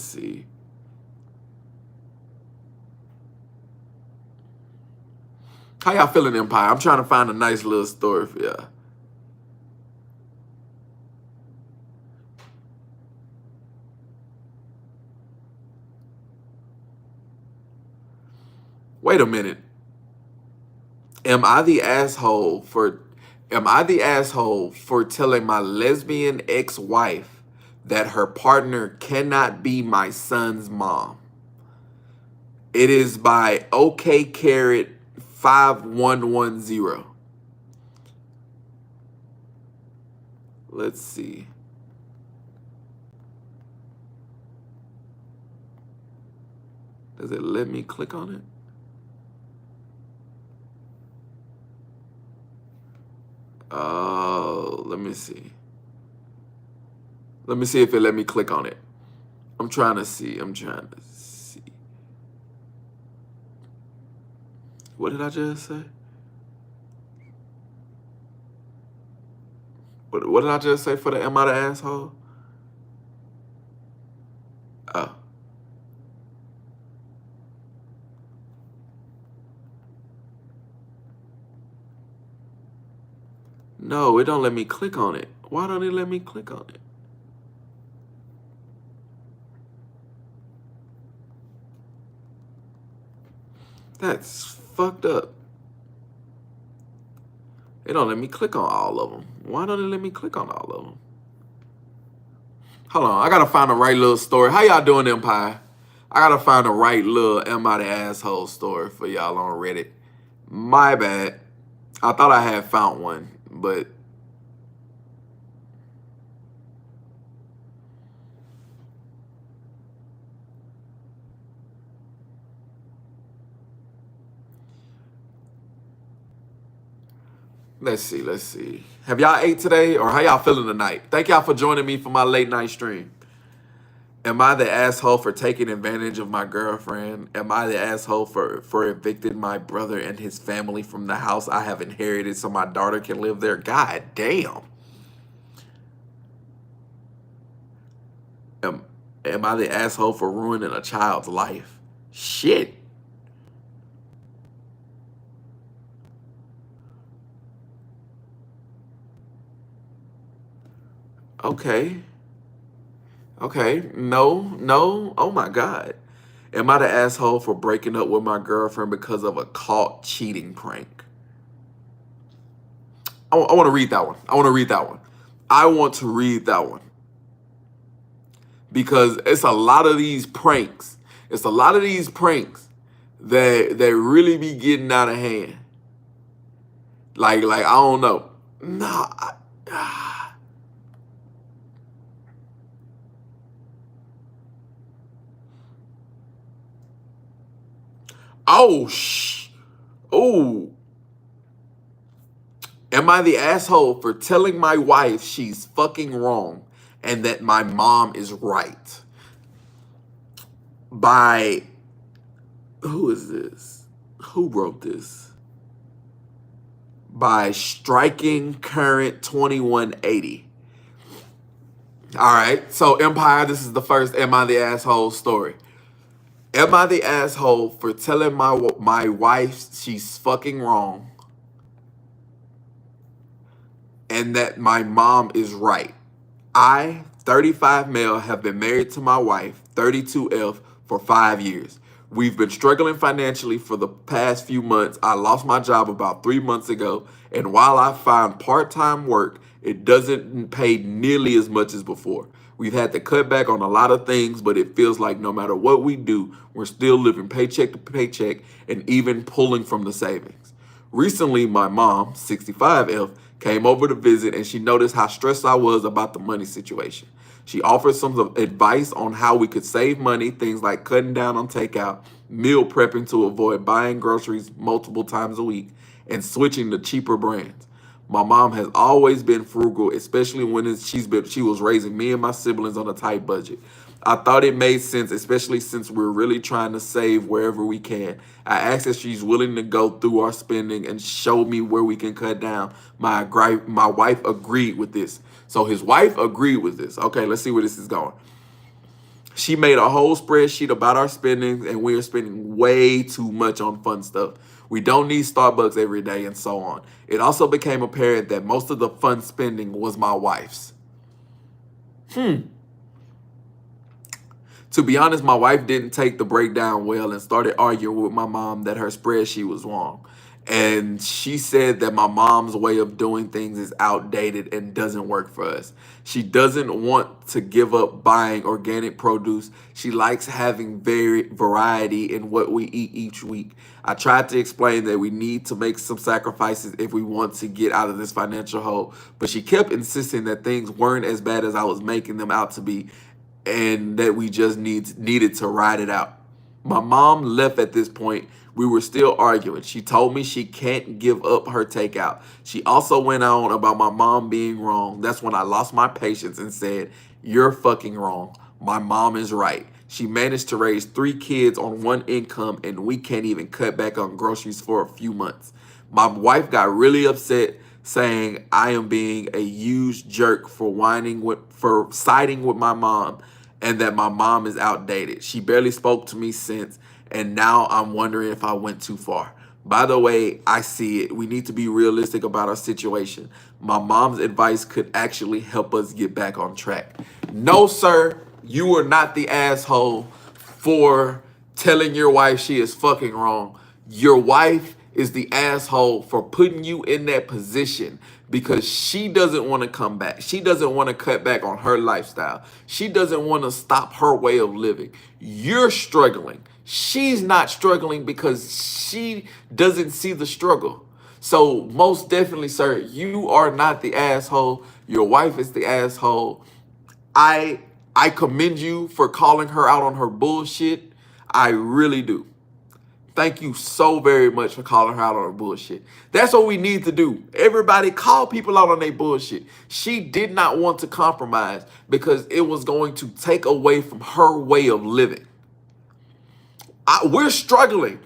see. How y'all feeling, Empire? I'm trying to find a nice little story for y'all. Wait a minute. Am I the asshole for telling my lesbian ex-wife that her partner cannot be my son's mom? It is by OK Carrot 5110. Let's see. Does it let me click on it? Oh, let me see. Let me see if it let me click on it. I'm trying to see. What did I just say? What did I just say for the am I the asshole? Oh. No, it don't let me click on it. Why don't it let me click on it? That's fucked up. It don't let me click on all of them. Why don't it let me click on all of them? Hold on, I gotta find the right little story. How y'all doing, Empire? I gotta find the right little am I the asshole story for y'all on Reddit. My bad. I thought I had found one, but let's see. Have y'all ate today, or how y'all feeling tonight? Thank y'all for joining me for my late night stream. Am I the asshole for taking advantage of my girlfriend? Am I the asshole for evicting my brother and his family from the house I have inherited so my daughter can live there? God damn. Am I the asshole for ruining a child's life? Shit. Okay. No. Oh my God. Am I the asshole for breaking up with my girlfriend because of a caught cheating prank? I want to read that one. I want to read that one. Because it's a lot of these pranks. That really be getting out of hand. Like I don't know. Nah. Oh. Am I the asshole for telling my wife she's fucking wrong and that my mom is right? By, who is this? Who wrote this? By Striking Current 2180. All right, so Empire, this is the first Am I the Asshole story. Am I the asshole for telling my wife she's fucking wrong and that my mom is right? I, 35 male, have been married to my wife, 32F, for 5 years. We've been struggling financially for the past few months. I lost my job about 3 months ago, and while I found part-time work, it doesn't pay nearly as much as before. We've had to cut back on a lot of things, but it feels like no matter what we do, we're still living paycheck to paycheck and even pulling from the savings. Recently, my mom, 65F, came over to visit and she noticed how stressed I was about the money situation. She offered some advice on how we could save money, things like cutting down on takeout, meal prepping to avoid buying groceries multiple times a week, and switching to cheaper brands. My mom has always been frugal, especially when she was raising me and my siblings on a tight budget. I thought it made sense, especially since we're really trying to save wherever we can. I asked if she's willing to go through our spending and show me where we can cut down. My wife agreed with this. So his wife agreed with this. Okay, let's see where this is going. She made a whole spreadsheet about our spending, and we are spending way too much on fun stuff. We don't need Starbucks every day, and so on. It also became apparent that most of the fun spending was my wife's. To be honest, my wife didn't take the breakdown well and started arguing with my mom that her spreadsheet was wrong. And she said that my mom's way of doing things is outdated and doesn't work for us. She doesn't want to give up buying organic produce. She likes having variety in what we eat each week. I tried to explain that we need to make some sacrifices if we want to get out of this financial hole, but she kept insisting that things weren't as bad as I was making them out to be, and that we just needed to ride it out. My mom left at this point. We were still arguing. She told me she can't give up her takeout. She also went on about my mom being wrong. That's when I lost my patience and said, "You're fucking wrong. My mom is right. She managed to raise 3 kids on one income, and we can't even cut back on groceries for a few months." My wife got really upset, saying I am being a huge jerk for siding with my mom, and that my mom is outdated. She barely spoke to me since, and now I'm wondering if I went too far. By the way, I see it. We need to be realistic about our situation. My mom's advice could actually help us get back on track. No, sir, you are not the asshole for telling your wife she is fucking wrong. Your wife is the asshole for putting you in that position because she doesn't want to come back. She doesn't want to cut back on her lifestyle. She doesn't want to stop her way of living. You're struggling. She's not struggling because she doesn't see the struggle. So most definitely, sir, you are not the asshole. Your wife is the asshole. I commend you for calling her out on her bullshit. I really do. Thank you so very much for calling her out on her bullshit. That's what we need to do. Everybody call people out on their bullshit. She did not want to compromise because it was going to take away from her way of living. We're struggling.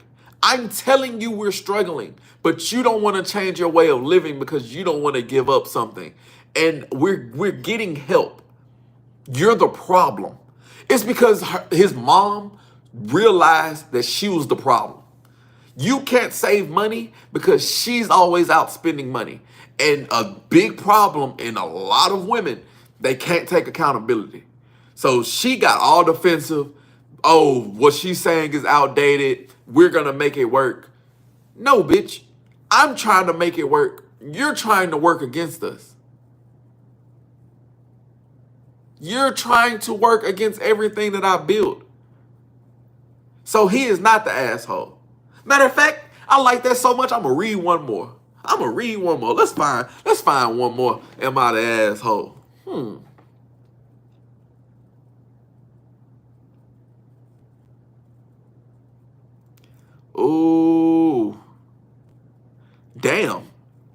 I'm telling you we're struggling. But you don't want to change your way of living because you don't want to give up something. And we're getting help. You're the problem. It's because his mom realized that she was the problem. You can't save money because she's always out spending money. And a big problem in a lot of women, they can't take accountability. So she got all defensive. Oh, what she's saying is outdated. We're going to make it work. No, bitch. I'm trying to make it work. You're trying to work against us. You're trying to work against everything that I built. So he is not the asshole. Matter of fact, I like that so much, I'm going to read one more. Let's find one more. Am I the asshole? Ooh. Damn.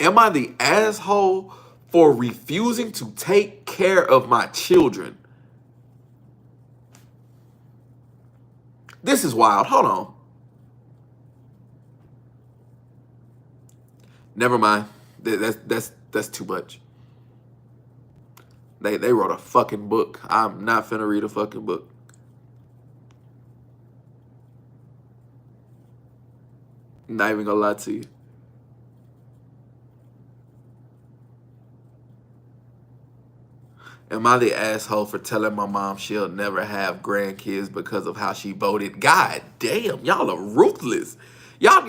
Am I the asshole for refusing to take care of my children? This is wild. Hold on. Never mind. That's too much. They wrote a fucking book. I'm not finna read a fucking book. Not even gonna lie to you. Am I the asshole for telling my mom she'll never have grandkids because of how she voted? God damn, y'all are ruthless. Y'all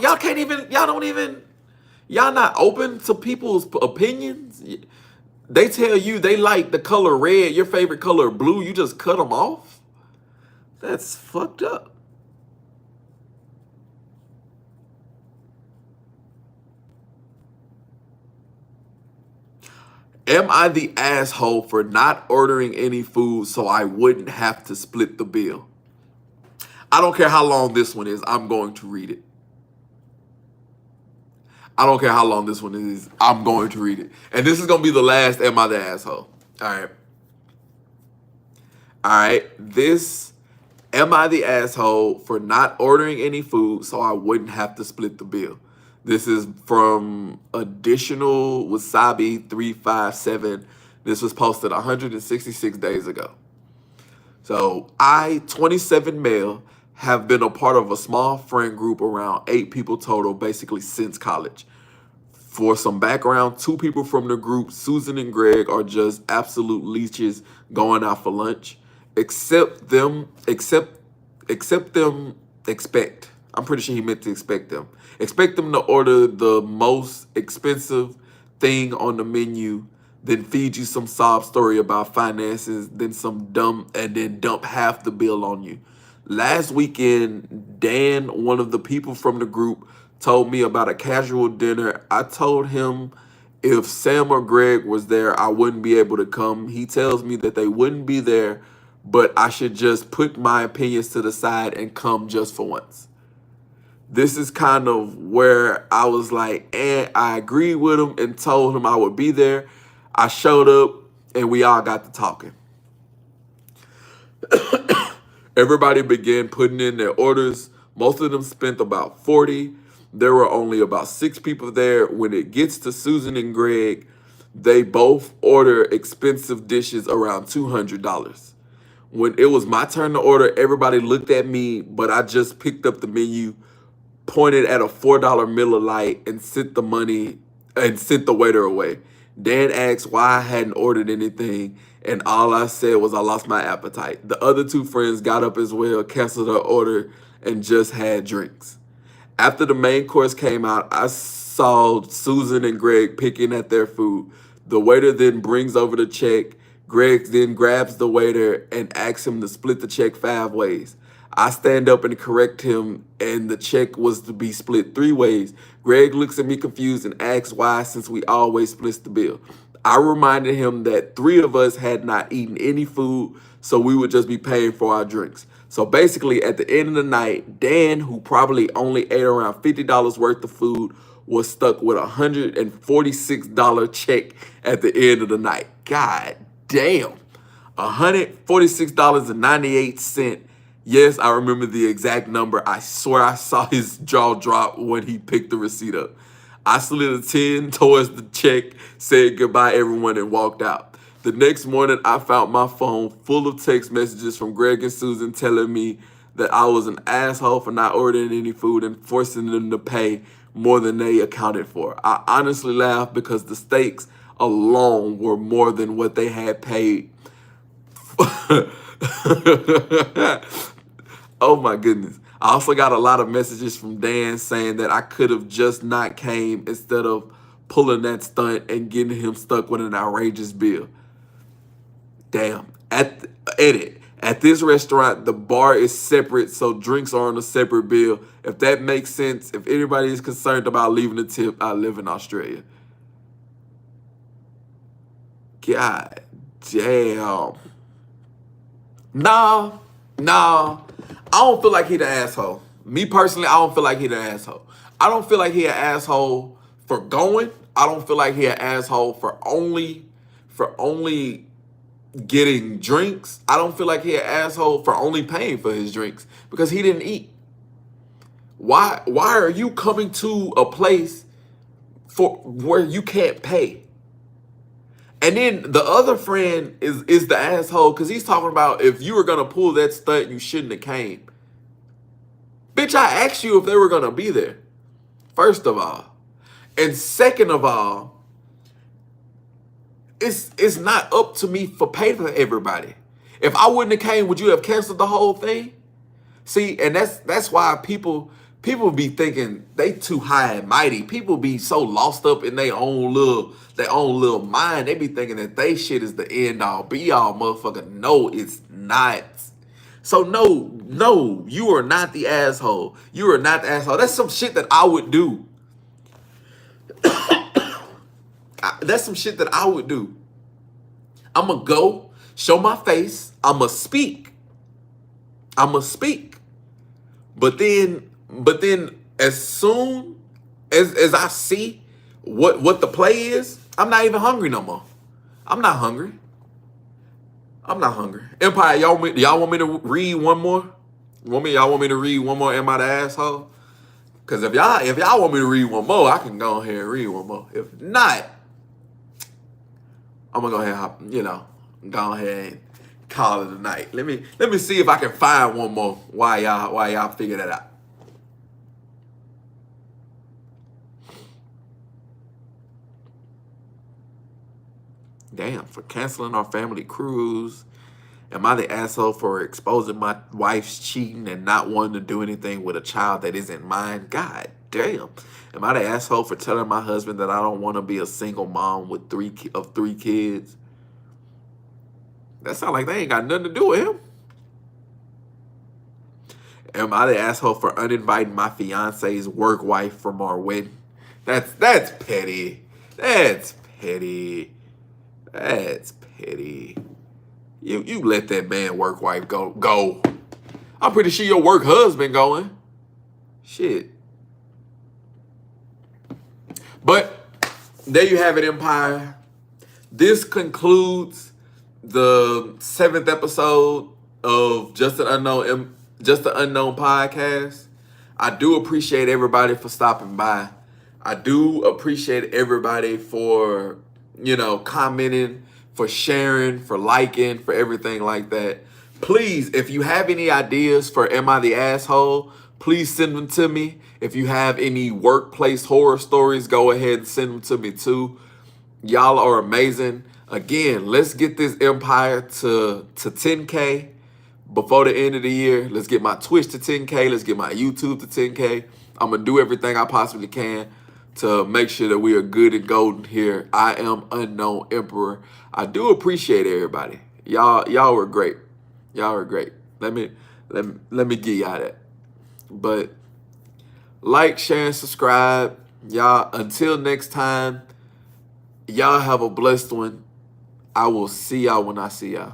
not open to people's opinions. They tell you they like the color red, your favorite color blue, you just cut them off? That's fucked up. Am I the asshole for not ordering any food so I wouldn't have to split the bill? I don't care how long this one is, I'm going to read it. I don't care how long this one is, I'm going to read it. And this is going to be the last Am I the Asshole? All right. This, am I the asshole for not ordering any food so I wouldn't have to split the bill? This is from Additional Wasabi 357. This was posted 166 days ago. So I, 27 male, have been a part of a small friend group around 8 people total, basically since college. For some background, 2 people from the group, Susan and Greg, are just absolute leeches going out for lunch. Except them, expect. I'm pretty sure he meant to expect them. Expect them to order the most expensive thing on the menu, then feed you some sob story about finances, then then dump half the bill on you. Last weekend, Dan, one of the people from the group, told me about a casual dinner. I told him if Sam or Greg was there, I wouldn't be able to come. He tells me that they wouldn't be there, but I should just put my opinions to the side and come just for once. This is kind of where I was like, and I agreed with him and told him I would be there. I showed up and we all got to talking. Everybody began putting in their orders. Most of them spent about 40. There were only about 6 people there. When it gets to Susan and Greg, they both order expensive dishes around $200. When it was my turn to order, everybody looked at me, but I just picked up the menu, pointed at a $4 Miller Lite, and sent the waiter away. Dan asked why I hadn't ordered anything, and all I said was I lost my appetite. The other 2 friends got up as well, canceled their order, and just had drinks. After the main course came out, I saw Susan and Greg picking at their food. The waiter then brings over the check. Greg then grabs the waiter and asks him to split the check 5 ways. I stand up and correct him, and the check was to be split 3 ways. Greg looks at me confused and asks why, since we always split the bill. I reminded him that 3 of us had not eaten any food, so we would just be paying for our drinks. So basically, at the end of the night, Dan, who probably only ate around $50 worth of food, was stuck with a $146 check at the end of the night. God damn. $146.98. Yes, I remember the exact number. I swear I saw his jaw drop when he picked the receipt up. I slid a 10 towards the check, said goodbye everyone, and walked out. The next morning, I found my phone full of text messages from Greg and Susan telling me that I was an asshole for not ordering any food and forcing them to pay more than they accounted for. I honestly laughed because the steaks alone were more than what they had paid. Oh my goodness. I also got a lot of messages from Dan saying that I could have just not came instead of pulling that stunt and getting him stuck with an outrageous bill. Damn. Edit. At this restaurant, the bar is separate, so drinks are on a separate bill. If that makes sense, if anybody is concerned about leaving a tip, I live in Australia. God damn. Nah. I don't feel like he the asshole. Me personally, I don't feel like he the asshole. I don't feel like he an asshole for going. I don't feel like he an asshole for only getting drinks. I don't feel like he an asshole for only paying for his drinks because he didn't eat. Why are you coming to a place for where you can't pay? And then the other friend is the asshole because he's talking about if you were gonna pull that stunt, you shouldn't have came. Bitch, I asked you if they were gonna be there. First of all. And second of all, it's not up to me for pay for everybody. If I wouldn't have came, would you have canceled the whole thing? See, and that's why people be thinking they too high and mighty. People be so lost up in their own little mind. They be thinking that they shit is the end all be all, motherfucker. No, it's not. So no, you are not the asshole. You are not the asshole. That's some shit that I would do. That's some shit that I would do. I'm going to go, show my face. I'm going to speak. But then as soon as I see what the play is, I'm not even hungry no more. I'm not hungry. Empire, y'all want me to read one more? Y'all want me to read one more? Am I the asshole? Because if y'all want me to read one more, I can go ahead and read one more. If not, I'm gonna go ahead and go ahead and call it a night. Let me see if I can find one more while y'all figure that out. Damn, for canceling our family cruise. Am I the asshole for exposing my wife's cheating and not wanting to do anything with a child that isn't mine? God damn. Am I the asshole for telling my husband that I don't want to be a single mom with three kids? That sounds like they ain't got nothing to do with him. Am I the asshole for uninviting my fiance's work wife from our wedding? That's petty. That's petty. That's petty. You let that man work wife go. I'm pretty sure your work husband going. Shit. But there you have it, Empire. This concludes the 7th episode of Just the Unknown podcast. I do appreciate everybody for stopping by. I do appreciate everybody for, commenting, for sharing, for liking, for everything like that. Please, if you have any ideas for Am I the Asshole, please send them to me. If you have any workplace horror stories, go ahead and send them to me too. Y'all are amazing. Again, let's get this empire to 10K before the end of the year. Let's get my Twitch to 10K. Let's get my YouTube to 10K. I'm going to do everything I possibly can to make sure that we are good and golden here. I am Unknown Emperor. I do appreciate everybody. Y'all were great. Y'all were great. Let me give y'all that. But like, share, and subscribe. Y'all, until next time, y'all have a blessed one. I will see y'all when I see y'all.